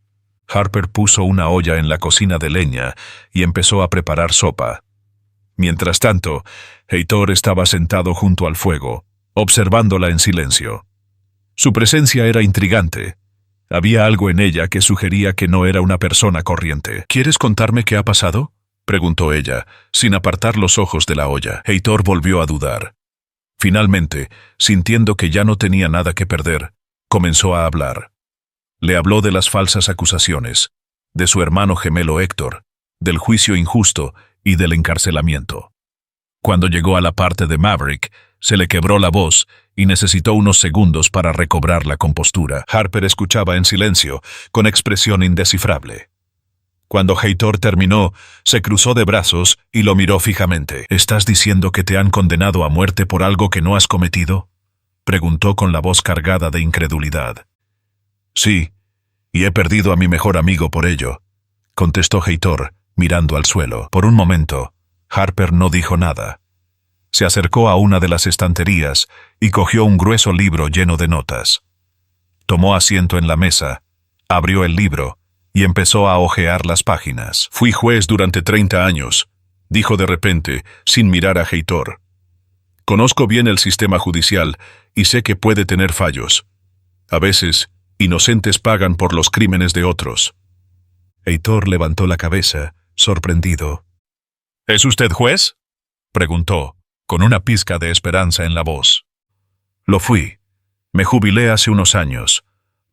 Harper puso una olla en la cocina de leña y empezó a preparar sopa. Mientras tanto, Heitor estaba sentado junto al fuego, observándola en silencio. Su presencia era intrigante. Había algo en ella que sugería que no era una persona corriente. ¿Quieres contarme qué ha pasado?, preguntó ella, sin apartar los ojos de la olla. Heitor volvió a dudar. Finalmente, sintiendo que ya no tenía nada que perder, comenzó a hablar. Le habló de las falsas acusaciones, de su hermano gemelo Héctor, del juicio injusto y del encarcelamiento. Cuando llegó a la parte de Maverick, se le quebró la voz y necesitó unos segundos para recobrar la compostura. Harper escuchaba en silencio, con expresión indescifrable. Cuando Heitor terminó, se cruzó de brazos y lo miró fijamente. «¿Estás diciendo que te han condenado a muerte por algo que no has cometido?», preguntó con la voz cargada de incredulidad. «Sí, y he perdido a mi mejor amigo por ello», contestó Heitor, mirando al suelo. Por un momento, Harper no dijo nada. Se acercó a una de las estanterías y cogió un grueso libro lleno de notas. Tomó asiento en la mesa, abrió el libro y empezó a hojear las páginas. «Fui juez durante 30 años», dijo de repente, sin mirar a Heitor. «Conozco bien el sistema judicial y sé que puede tener fallos. A veces, inocentes pagan por los crímenes de otros». Heitor levantó la cabeza, sorprendido. «¿Es usted juez?», preguntó, con una pizca de esperanza en la voz. «Lo fui. Me jubilé hace unos años.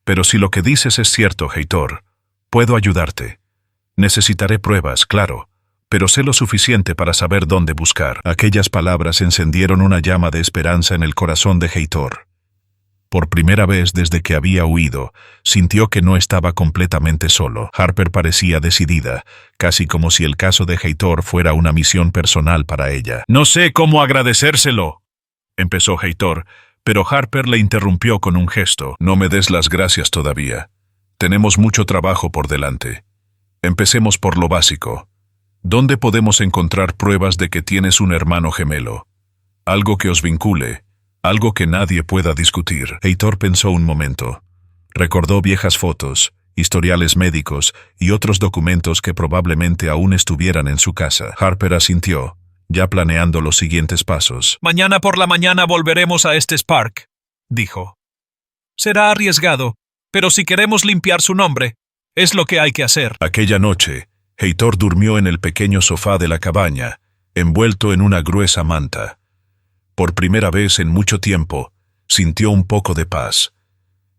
Pero si lo que dices es cierto, Heitor, puedo ayudarte. Necesitaré pruebas, claro, pero sé lo suficiente para saber dónde buscar». Aquellas palabras encendieron una llama de esperanza en el corazón de Heitor. Por primera vez desde que había huido, sintió que no estaba completamente solo. Harper parecía decidida, casi como si el caso de Heitor fuera una misión personal para ella. «No sé cómo agradecérselo», empezó Heitor, pero Harper le interrumpió con un gesto. «No me des las gracias todavía. Tenemos mucho trabajo por delante. Empecemos por lo básico. ¿Dónde podemos encontrar pruebas de que tienes un hermano gemelo? Algo que os vincule. Algo que nadie pueda discutir». Heitor pensó un momento. Recordó viejas fotos, historiales médicos y otros documentos que probablemente aún estuvieran en su casa. Harper asintió, ya planeando los siguientes pasos. «Mañana por la mañana volveremos a este Spark», dijo. «Será arriesgado, pero si queremos limpiar su nombre, es lo que hay que hacer». Aquella noche, Heitor durmió en el pequeño sofá de la cabaña, envuelto en una gruesa manta. Por primera vez en mucho tiempo, sintió un poco de paz.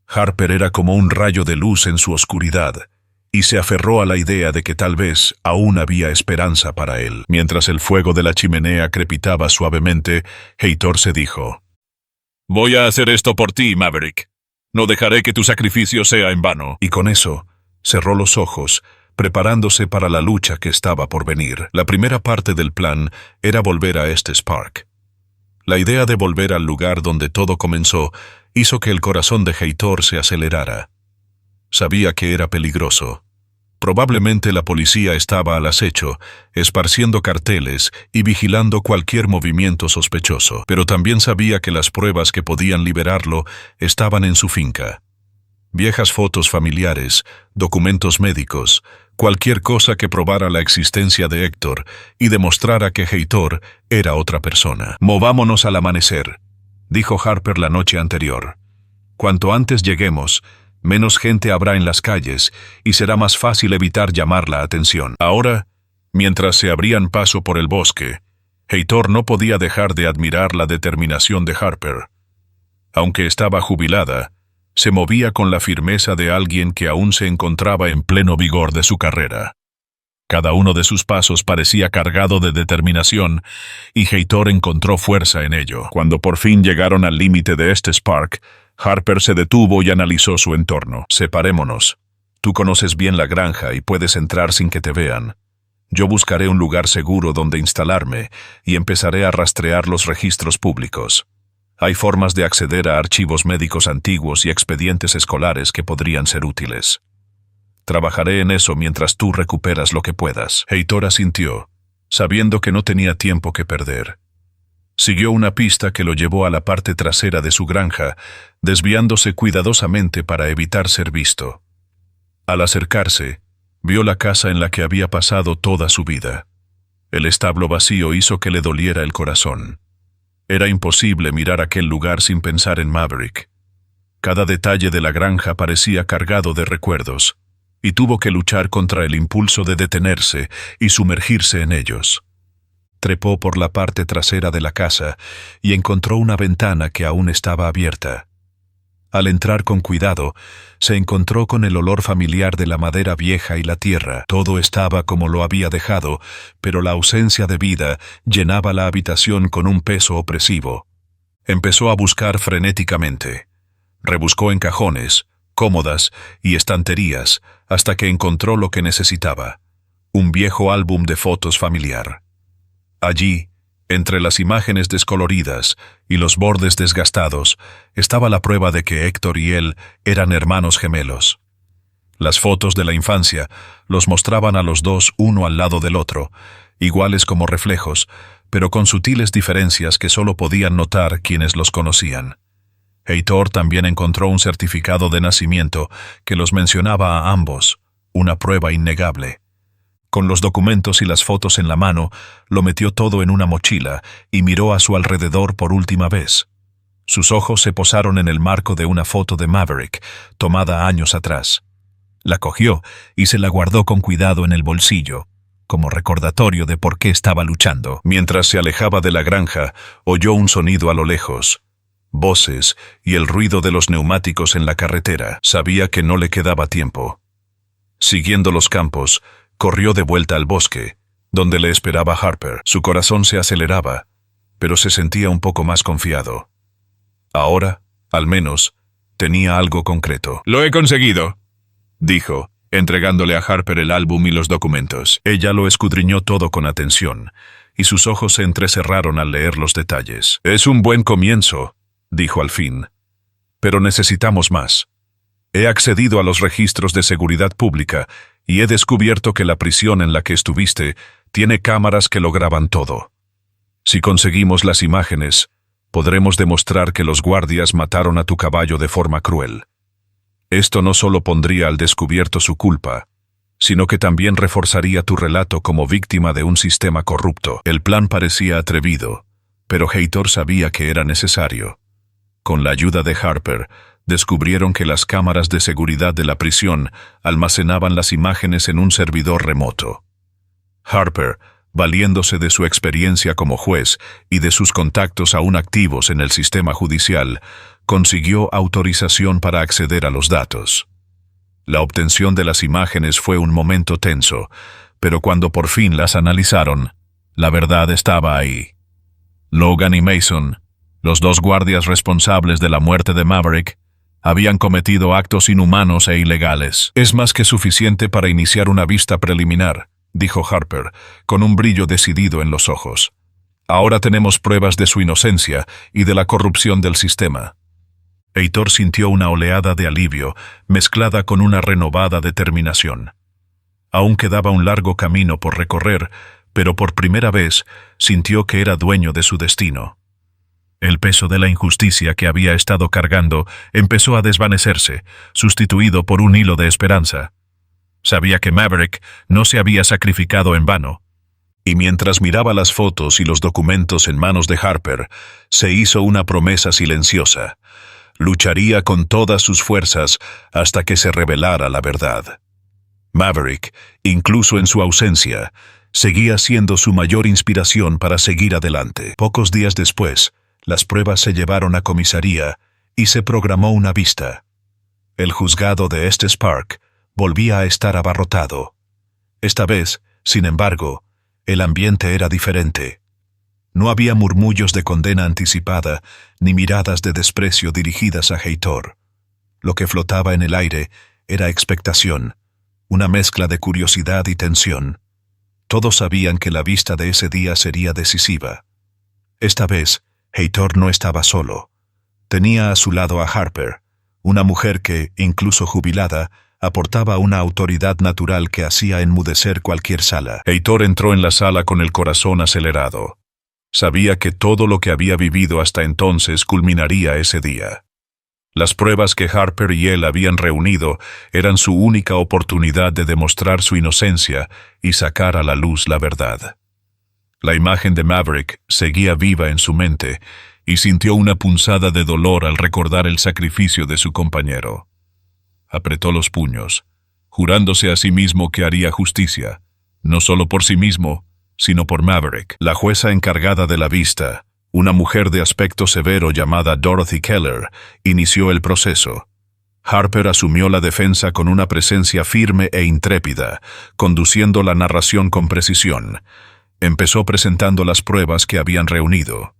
Harper era como un rayo de luz en su oscuridad, y se aferró a la idea de que tal vez aún había esperanza para él. Mientras el fuego de la chimenea crepitaba suavemente, Heitor se dijo: «Voy a hacer esto por ti, Maverick. No dejaré que tu sacrificio sea en vano». Y con eso, cerró los ojos, preparándose para la lucha que estaba por venir. La primera parte del plan era volver a este Spark. La idea de volver al lugar donde todo comenzó hizo que el corazón de Heitor se acelerara. Sabía que era peligroso. Probablemente la policía estaba al acecho, esparciendo carteles y vigilando cualquier movimiento sospechoso, pero también sabía que las pruebas que podían liberarlo estaban en su finca. Viejas fotos familiares, documentos médicos, cualquier cosa que probara la existencia de Héctor y demostrara que Heitor era otra persona. «Movámonos al amanecer», dijo Harper la noche anterior. «Cuanto antes lleguemos, menos gente habrá en las calles y será más fácil evitar llamar la atención». Ahora, mientras se abrían paso por el bosque, Heitor no podía dejar de admirar la determinación de Harper. Aunque estaba jubilada, se movía con la firmeza de alguien que aún se encontraba en pleno vigor de su carrera. Cada uno de sus pasos parecía cargado de determinación, y Heitor encontró fuerza en ello. Cuando por fin llegaron al límite de este Spark, Harper se detuvo y analizó su entorno. «Separémonos. Tú conoces bien la granja y puedes entrar sin que te vean. Yo buscaré un lugar seguro donde instalarme y empezaré a rastrear los registros públicos. Hay formas de acceder a archivos médicos antiguos y expedientes escolares que podrían ser útiles. Trabajaré en eso mientras tú recuperas lo que puedas». Heitor asintió, sabiendo que no tenía tiempo que perder. Siguió una pista que lo llevó a la parte trasera de su granja, desviándose cuidadosamente para evitar ser visto. Al acercarse, vio la casa en la que había pasado toda su vida. El establo vacío hizo que le doliera el corazón. Era imposible mirar aquel lugar sin pensar en Maverick. Cada detalle de la granja parecía cargado de recuerdos, y tuvo que luchar contra el impulso de detenerse y sumergirse en ellos. Trepó por la parte trasera de la casa y encontró una ventana que aún estaba abierta. Al entrar con cuidado, se encontró con el olor familiar de la madera vieja y la tierra. Todo estaba como lo había dejado, pero la ausencia de vida llenaba la habitación con un peso opresivo. Empezó a buscar frenéticamente. Rebuscó en cajones, cómodas y estanterías hasta que encontró lo que necesitaba: un viejo álbum de fotos familiar. Allí, entre las imágenes descoloridas y los bordes desgastados, estaba la prueba de que Héctor y él eran hermanos gemelos. Las fotos de la infancia los mostraban a los dos uno al lado del otro, iguales como reflejos, pero con sutiles diferencias que solo podían notar quienes los conocían. Heitor también encontró un certificado de nacimiento que los mencionaba a ambos, una prueba innegable. Con los documentos y las fotos en la mano, lo metió todo en una mochila y miró a su alrededor por última vez. Sus ojos se posaron en el marco de una foto de Maverick, tomada años atrás. La cogió y se la guardó con cuidado en el bolsillo, como recordatorio de por qué estaba luchando. Mientras se alejaba de la granja, oyó un sonido a lo lejos. Voces y el ruido de los neumáticos en la carretera. Sabía que no le quedaba tiempo. Siguiendo los campos, corrió de vuelta al bosque, donde le esperaba Harper. Su corazón se aceleraba, pero se sentía un poco más confiado. Ahora, al menos, tenía algo concreto. «Lo he conseguido», dijo, entregándole a Harper el álbum y los documentos. Ella lo escudriñó todo con atención, y sus ojos se entrecerraron al leer los detalles. «Es un buen comienzo», dijo al fin, «pero necesitamos más. He accedido a los registros de seguridad pública y he descubierto que la prisión en la que estuviste tiene cámaras que lo graban todo. Si conseguimos las imágenes, podremos demostrar que los guardias mataron a tu caballo de forma cruel. Esto no solo pondría al descubierto su culpa, sino que también reforzaría tu relato como víctima de un sistema corrupto». El plan parecía atrevido, pero Heitor sabía que era necesario. Con la ayuda de Harper, descubrieron que las cámaras de seguridad de la prisión almacenaban las imágenes en un servidor remoto. Harper, valiéndose de su experiencia como juez y de sus contactos aún activos en el sistema judicial, consiguió autorización para acceder a los datos. La obtención de las imágenes fue un momento tenso, pero cuando por fin las analizaron, la verdad estaba ahí. Logan y Mason, los dos guardias responsables de la muerte de Maverick, habían cometido actos inhumanos e ilegales. «Es más que suficiente para iniciar una vista preliminar», dijo Harper, con un brillo decidido en los ojos. «Ahora tenemos pruebas de su inocencia y de la corrupción del sistema». Heitor sintió una oleada de alivio, mezclada con una renovada determinación. Aún quedaba un largo camino por recorrer, pero por primera vez sintió que era dueño de su destino. El peso de la injusticia que había estado cargando empezó a desvanecerse, sustituido por un hilo de esperanza. Sabía que Maverick no se había sacrificado en vano. Y mientras miraba las fotos y los documentos en manos de Harper, se hizo una promesa silenciosa. Lucharía con todas sus fuerzas hasta que se revelara la verdad. Maverick, incluso en su ausencia, seguía siendo su mayor inspiración para seguir adelante. Pocos días después, las pruebas se llevaron a comisaría y se programó una vista. El juzgado de Estes Park volvía a estar abarrotado. Esta vez, sin embargo, el ambiente era diferente. No había murmullos de condena anticipada ni miradas de desprecio dirigidas a Heitor. Lo que flotaba en el aire era expectación, una mezcla de curiosidad y tensión. Todos sabían que la vista de ese día sería decisiva. Esta vez, Heitor no estaba solo. Tenía a su lado a Harper, una mujer que, incluso jubilada, aportaba una autoridad natural que hacía enmudecer cualquier sala. Heitor entró en la sala con el corazón acelerado. Sabía que todo lo que había vivido hasta entonces culminaría ese día. Las pruebas que Harper y él habían reunido eran su única oportunidad de demostrar su inocencia y sacar a la luz la verdad. La imagen de Maverick seguía viva en su mente y sintió una punzada de dolor al recordar el sacrificio de su compañero. Apretó los puños, jurándose a sí mismo que haría justicia, no solo por sí mismo, sino por Maverick. La jueza encargada de la vista, una mujer de aspecto severo llamada Dorothy Keller, inició el proceso. Harper asumió la defensa con una presencia firme e intrépida, conduciendo la narración con precisión. Empezó presentando las pruebas que habían reunido: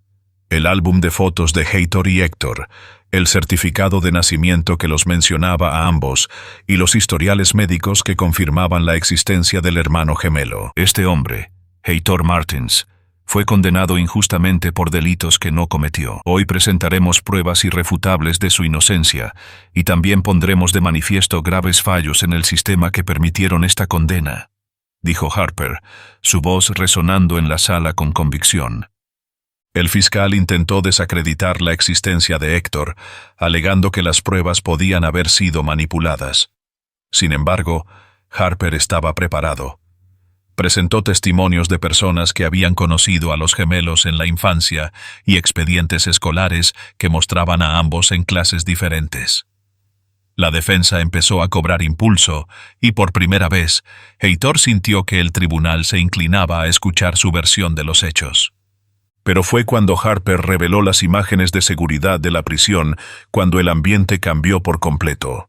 el álbum de fotos de Heitor y Héctor, el certificado de nacimiento que los mencionaba a ambos y los historiales médicos que confirmaban la existencia del hermano gemelo. Este hombre, Heitor Martins, fue condenado injustamente por delitos que no cometió. Hoy presentaremos pruebas irrefutables de su inocencia y también pondremos de manifiesto graves fallos en el sistema que permitieron esta condena, dijo Harper, su voz resonando en la sala con convicción. El fiscal intentó desacreditar la existencia de Héctor, alegando que las pruebas podían haber sido manipuladas. Sin embargo, Harper estaba preparado. Presentó testimonios de personas que habían conocido a los gemelos en la infancia y expedientes escolares que mostraban a ambos en clases diferentes. La defensa empezó a cobrar impulso y por primera vez, Heitor sintió que el tribunal se inclinaba a escuchar su versión de los hechos. Pero fue cuando Harper reveló las imágenes de seguridad de la prisión cuando el ambiente cambió por completo.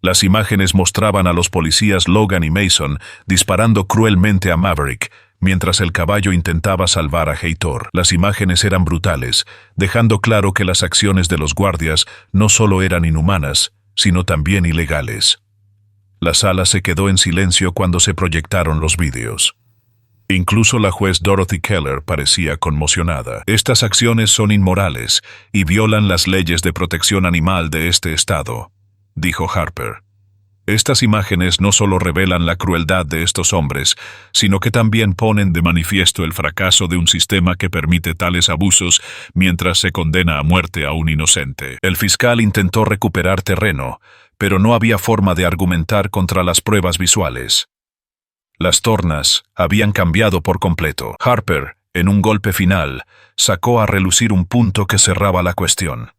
Las imágenes mostraban a los policías Logan y Mason disparando cruelmente a Maverick, mientras el caballo intentaba salvar a Heitor. Las imágenes eran brutales, dejando claro que las acciones de los guardias no solo eran inhumanas, sino también ilegales. La sala se quedó en silencio cuando se proyectaron los vídeos. Incluso la juez Dorothy Keller parecía conmocionada. Estas acciones son inmorales y violan las leyes de protección animal de este estado, dijo Harper. Estas imágenes no solo revelan la crueldad de estos hombres, sino que también ponen de manifiesto el fracaso de un sistema que permite tales abusos mientras se condena a muerte a un inocente. El fiscal intentó recuperar terreno, pero no había forma de argumentar contra las pruebas visuales. Las tornas habían cambiado por completo. Harper, en un golpe final, sacó a relucir un punto que cerraba la cuestión.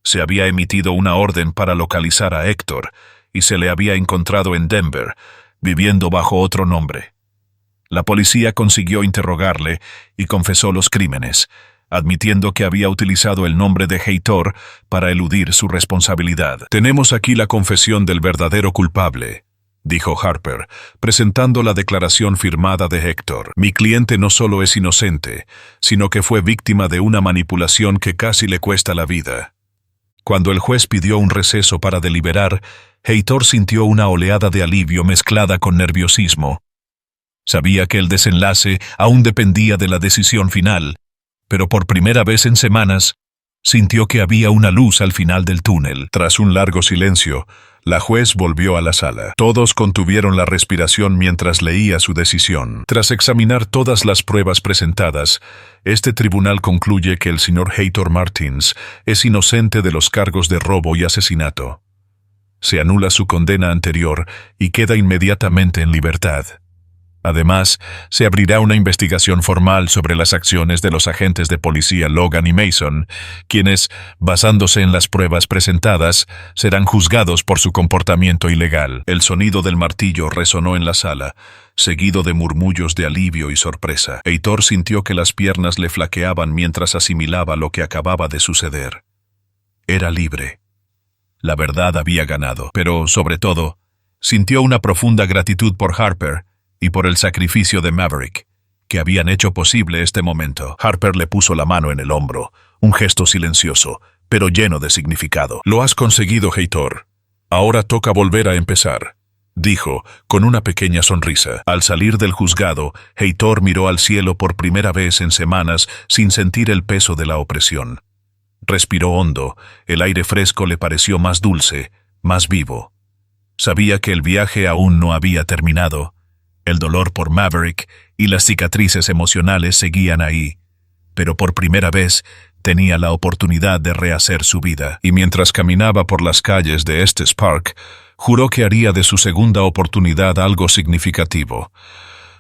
Se había emitido una orden para localizar a Héctor y se le había encontrado en Denver, viviendo bajo otro nombre. La policía consiguió interrogarle y confesó los crímenes, admitiendo que había utilizado el nombre de Heitor para eludir su responsabilidad. Tenemos aquí la confesión del verdadero culpable, dijo Harper, presentando la declaración firmada de Héctor. Mi cliente no solo es inocente, sino que fue víctima de una manipulación que casi le cuesta la vida. Cuando el juez pidió un receso para deliberar, Heitor sintió una oleada de alivio mezclada con nerviosismo. Sabía que el desenlace aún dependía de la decisión final, pero por primera vez en semanas, sintió que había una luz al final del túnel. Tras un largo silencio, la juez volvió a la sala. Todos contuvieron la respiración mientras leía su decisión. Tras examinar todas las pruebas presentadas, este tribunal concluye que el señor Heitor Martins es inocente de los cargos de robo y asesinato. Se anula su condena anterior y queda inmediatamente en libertad. Además, se abrirá una investigación formal sobre las acciones de los agentes de policía Logan y Mason, quienes, basándose en las pruebas presentadas, serán juzgados por su comportamiento ilegal. El sonido del martillo resonó en la sala, seguido de murmullos de alivio y sorpresa. Heitor sintió que las piernas le flaqueaban mientras asimilaba lo que acababa de suceder. Era libre. La verdad había ganado, pero, sobre todo, sintió una profunda gratitud por Harper y por el sacrificio de Maverick, que habían hecho posible este momento. Harper le puso la mano en el hombro, un gesto silencioso, pero lleno de significado. Lo has conseguido, Heitor. Ahora toca volver a empezar, dijo, con una pequeña sonrisa. Al salir del juzgado, Heitor miró al cielo por primera vez en semanas sin sentir el peso de la opresión. Respiró hondo, el aire fresco le pareció más dulce, más vivo. Sabía que el viaje aún no había terminado. El dolor por Maverick y las cicatrices emocionales seguían ahí, pero por primera vez tenía la oportunidad de rehacer su vida. Y mientras caminaba por las calles de Estes Park, juró que haría de su segunda oportunidad algo significativo.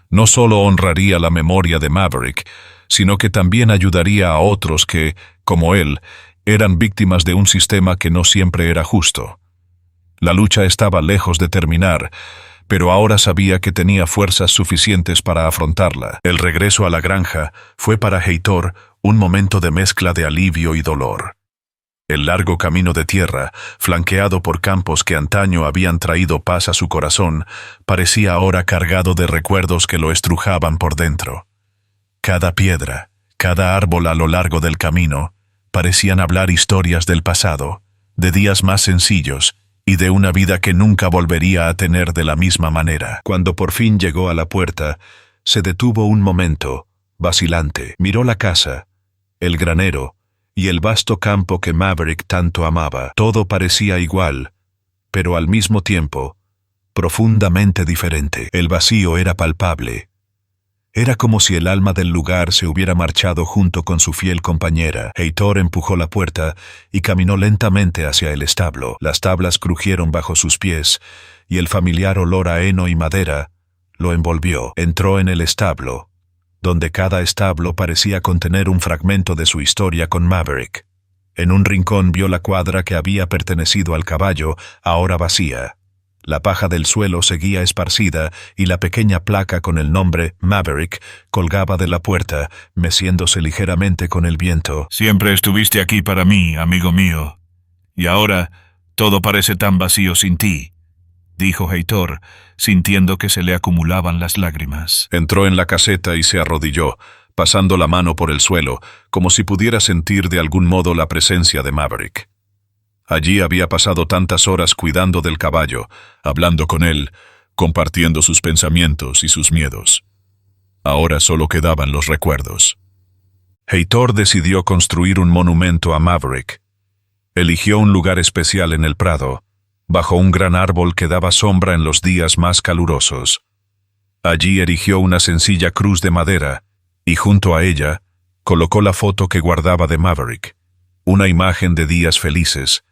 No solo honraría la memoria de Maverick, sino que también ayudaría a otros que, como él, eran víctimas de un sistema que no siempre era justo. La lucha estaba lejos de terminar, pero ahora sabía que tenía fuerzas suficientes para afrontarla. El regreso a la granja fue para Heitor un momento de mezcla de alivio y dolor. El largo camino de tierra, flanqueado por campos que antaño habían traído paz a su corazón, parecía ahora cargado de recuerdos que lo estrujaban por dentro. Cada piedra, cada árbol a lo largo del camino, parecían hablar historias del pasado, de días más sencillos y de una vida que nunca volvería a tener de la misma manera. Cuando por fin llegó a la puerta, se detuvo un momento, vacilante. Miró la casa, el granero y el vasto campo que Maverick tanto amaba. Todo parecía igual, pero al mismo tiempo, profundamente diferente. El vacío era palpable. Era como si el alma del lugar se hubiera marchado junto con su fiel compañera. Heitor empujó la puerta y caminó lentamente hacia el establo. Las tablas crujieron bajo sus pies y el familiar olor a heno y madera lo envolvió. Entró en el establo, donde cada establo parecía contener un fragmento de su historia con Maverick. En un rincón vio la cuadra que había pertenecido al caballo, ahora vacía. La paja del suelo seguía esparcida y la pequeña placa con el nombre Maverick colgaba de la puerta, meciéndose ligeramente con el viento. Siempre estuviste aquí para mí, amigo mío. Y ahora todo parece tan vacío sin ti, dijo Heitor, sintiendo que se le acumulaban las lágrimas. Entró en la caseta y se arrodilló, pasando la mano por el suelo, como si pudiera sentir de algún modo la presencia de Maverick. Allí había pasado tantas horas cuidando del caballo, hablando con él, compartiendo sus pensamientos y sus miedos. Ahora solo quedaban los recuerdos. Heitor decidió construir un monumento a Maverick. Eligió un lugar especial en el prado, bajo un gran árbol que daba sombra en los días más calurosos. Allí erigió una sencilla cruz de madera, y junto a ella colocó la foto que guardaba de Maverick, una imagen de días felices,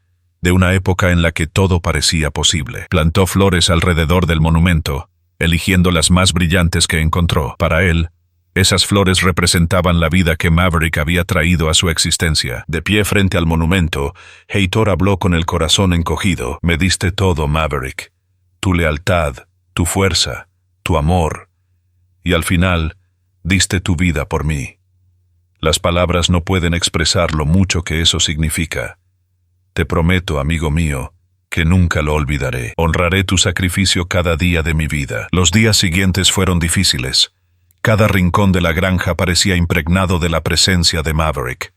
de una época en la que todo parecía posible. Plantó flores alrededor del monumento, eligiendo las más brillantes que encontró. Para él, esas flores representaban la vida que Maverick había traído a su existencia. De pie frente al monumento, Heitor habló con el corazón encogido. Me diste todo, Maverick. Tu lealtad, tu fuerza, tu amor. Y al final, diste tu vida por mí. Las palabras no pueden expresar lo mucho que eso significa. Te prometo, amigo mío, que nunca lo olvidaré. Honraré tu sacrificio cada día de mi vida. Los días siguientes fueron difíciles. Cada rincón de la granja parecía impregnado de la presencia de Maverick.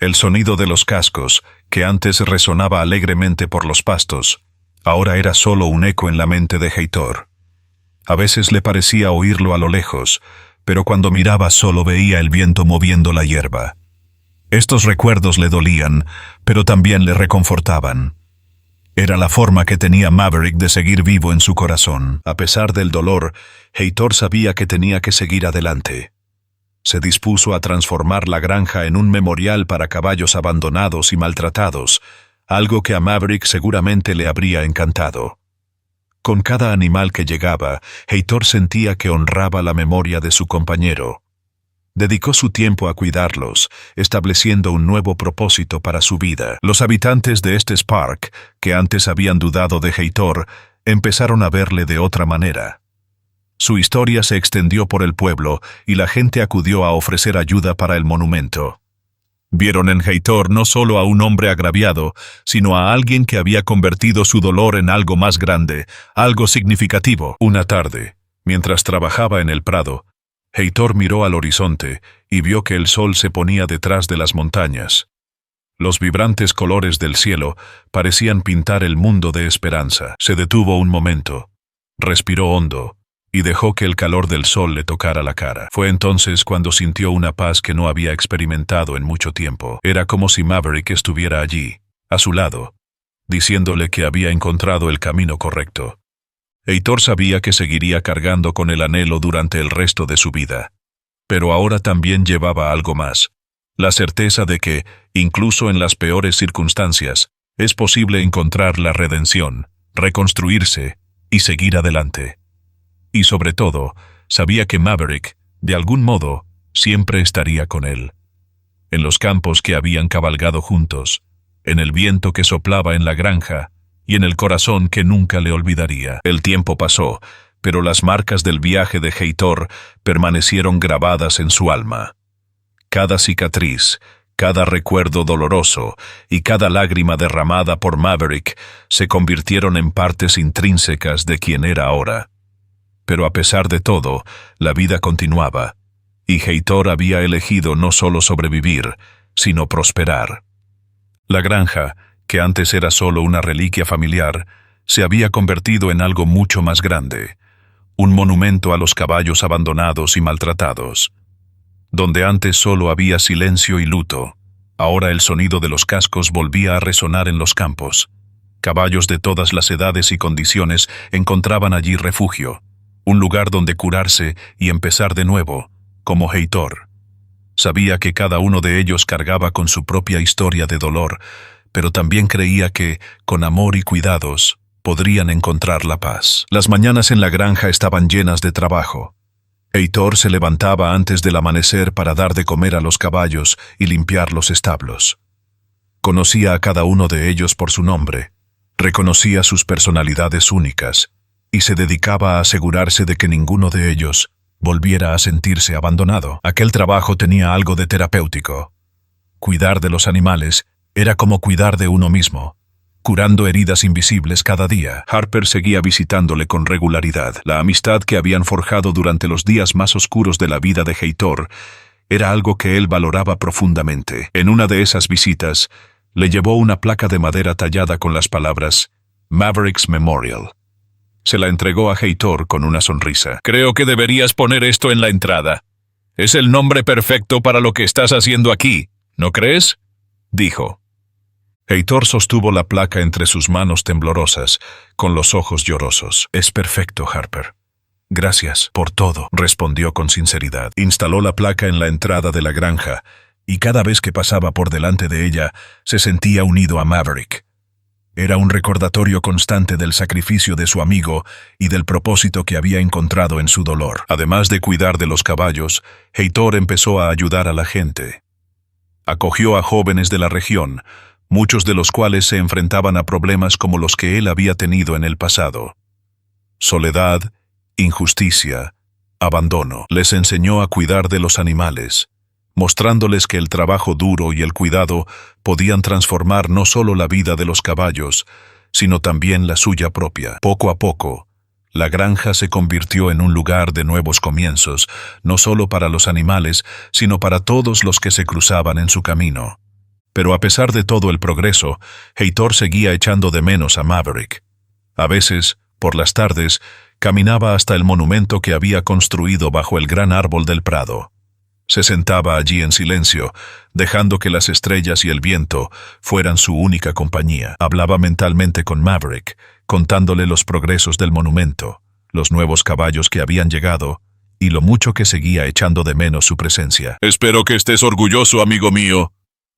El sonido de los cascos, que antes resonaba alegremente por los pastos, ahora era solo un eco en la mente de Heitor. A veces le parecía oírlo a lo lejos, pero cuando miraba solo veía el viento moviendo la hierba. Estos recuerdos le dolían, pero también le reconfortaban. Era la forma que tenía Maverick de seguir vivo en su corazón. A pesar del dolor, Heitor sabía que tenía que seguir adelante. Se dispuso a transformar la granja en un memorial para caballos abandonados y maltratados, algo que a Maverick seguramente le habría encantado. Con cada animal que llegaba, Heitor sentía que honraba la memoria de su compañero. Dedicó su tiempo a cuidarlos, estableciendo un nuevo propósito para su vida. Los habitantes de este Spark, que antes habían dudado de Heitor, empezaron a verle de otra manera. Su historia se extendió por el pueblo y la gente acudió a ofrecer ayuda para el monumento. Vieron en Heitor no solo a un hombre agraviado, sino a alguien que había convertido su dolor en algo más grande, algo significativo. Una tarde, mientras trabajaba en el prado, Heitor miró al horizonte y vio que el sol se ponía detrás de las montañas. Los vibrantes colores del cielo parecían pintar el mundo de esperanza. Se detuvo un momento, respiró hondo y dejó que el calor del sol le tocara la cara. Fue entonces cuando sintió una paz que no había experimentado en mucho tiempo. Era como si Maverick estuviera allí, a su lado, diciéndole que había encontrado el camino correcto. Heitor sabía que seguiría cargando con el anhelo durante el resto de su vida. Pero ahora también llevaba algo más. La certeza de que, incluso en las peores circunstancias, es posible encontrar la redención, reconstruirse y seguir adelante. Y sobre todo, sabía que Maverick, de algún modo, siempre estaría con él. En los campos que habían cabalgado juntos, en el viento que soplaba en la granja, y en el corazón que nunca le olvidaría. El tiempo pasó, pero las marcas del viaje de Heitor permanecieron grabadas en su alma. Cada cicatriz, cada recuerdo doloroso y cada lágrima derramada por Maverick se convirtieron en partes intrínsecas de quien era ahora. Pero a pesar de todo, la vida continuaba, y Heitor había elegido no solo sobrevivir, sino prosperar. La granja, que antes era solo una reliquia familiar, se había convertido en algo mucho más grande, un monumento a los caballos abandonados y maltratados. Donde antes solo había silencio y luto, ahora el sonido de los cascos volvía a resonar en los campos. Caballos de todas las edades y condiciones encontraban allí refugio, un lugar donde curarse y empezar de nuevo, como Heitor. Sabía que cada uno de ellos cargaba con su propia historia de dolor, pero también creía que, con amor y cuidados, podrían encontrar la paz. Las mañanas en la granja estaban llenas de trabajo. Heitor se levantaba antes del amanecer para dar de comer a los caballos y limpiar los establos. Conocía a cada uno de ellos por su nombre, reconocía sus personalidades únicas y se dedicaba a asegurarse de que ninguno de ellos volviera a sentirse abandonado. Aquel trabajo tenía algo de terapéutico. Cuidar de los animales era como cuidar de uno mismo, curando heridas invisibles cada día. Harper seguía visitándole con regularidad. La amistad que habían forjado durante los días más oscuros de la vida de Heitor era algo que él valoraba profundamente. En una de esas visitas, le llevó una placa de madera tallada con las palabras Maverick's Memorial. Se la entregó a Heitor con una sonrisa. Creo que deberías poner esto en la entrada. Es el nombre perfecto para lo que estás haciendo aquí, ¿no crees?, dijo. Heitor sostuvo la placa entre sus manos temblorosas, con los ojos llorosos. «Es perfecto, Harper. Gracias por todo», respondió con sinceridad. Instaló la placa en la entrada de la granja, y cada vez que pasaba por delante de ella, se sentía unido a Maverick. Era un recordatorio constante del sacrificio de su amigo y del propósito que había encontrado en su dolor. Además de cuidar de los caballos, Heitor empezó a ayudar a la gente. Acogió a jóvenes de la región, muchos de los cuales se enfrentaban a problemas como los que él había tenido en el pasado. Soledad, injusticia, abandono. Les enseñó a cuidar de los animales, mostrándoles que el trabajo duro y el cuidado podían transformar no solo la vida de los caballos, sino también la suya propia. Poco a poco, la granja se convirtió en un lugar de nuevos comienzos, no solo para los animales, sino para todos los que se cruzaban en su camino. Pero a pesar de todo el progreso, Heitor seguía echando de menos a Maverick. A veces, por las tardes, caminaba hasta el monumento que había construido bajo el gran árbol del prado. Se sentaba allí en silencio, dejando que las estrellas y el viento fueran su única compañía. Hablaba mentalmente con Maverick, contándole los progresos del monumento, los nuevos caballos que habían llegado y lo mucho que seguía echando de menos su presencia. «Espero que estés orgulloso, amigo mío»,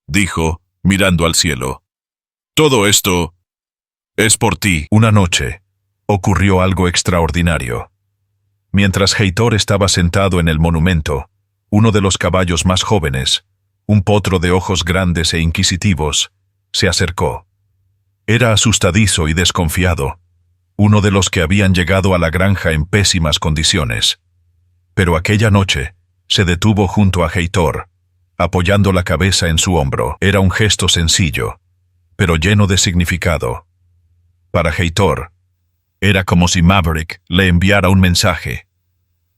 dijo, mirando al cielo. «Todo esto es por ti». Una noche, ocurrió algo extraordinario. Mientras Heitor estaba sentado en el monumento, uno de los caballos más jóvenes, un potro de ojos grandes e inquisitivos, se acercó. Era asustadizo y desconfiado, uno de los que habían llegado a la granja en pésimas condiciones. Pero aquella noche, se detuvo junto a Heitor, apoyando la cabeza en su hombro. Era un gesto sencillo, pero lleno de significado. Para Heitor, era como si Maverick le enviara un mensaje,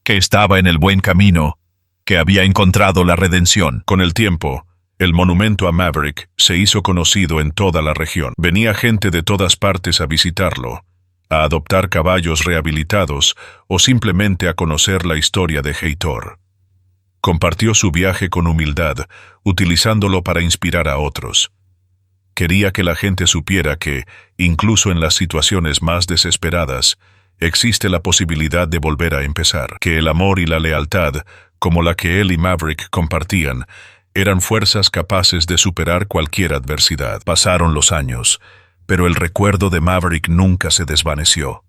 que estaba en el buen camino, que había encontrado la redención. Con el tiempo, el monumento a Maverick se hizo conocido en toda la región. Venía gente de todas partes a visitarlo, a adoptar caballos rehabilitados o simplemente a conocer la historia de Heitor. Compartió su viaje con humildad, utilizándolo para inspirar a otros. Quería que la gente supiera que, incluso en las situaciones más desesperadas, existe la posibilidad de volver a empezar, que el amor y la lealtad, como la que él y Maverick compartían, eran fuerzas capaces de superar cualquier adversidad. Pasaron los años, pero el recuerdo de Maverick nunca se desvaneció.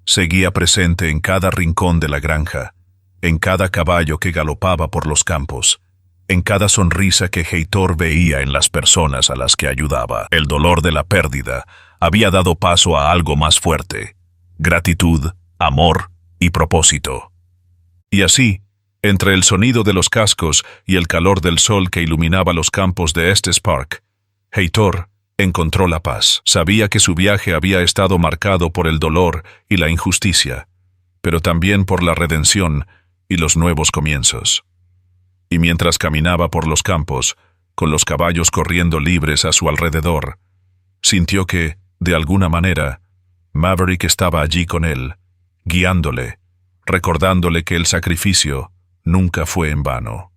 Seguía presente en cada rincón de la granja, en cada caballo que galopaba por los campos, en cada sonrisa que Heitor veía en las personas a las que ayudaba. El dolor de la pérdida, había dado paso a algo más fuerte: gratitud, amor y propósito. Y así, entre el sonido de los cascos y el calor del sol que iluminaba los campos de Estes Park, Heitor encontró la paz. Sabía que su viaje había estado marcado por el dolor y la injusticia, pero también por la redención y los nuevos comienzos. Y mientras caminaba por los campos, con los caballos corriendo libres a su alrededor, sintió que, de alguna manera, Maverick estaba allí con él, guiándole, recordándole que el sacrificio nunca fue en vano.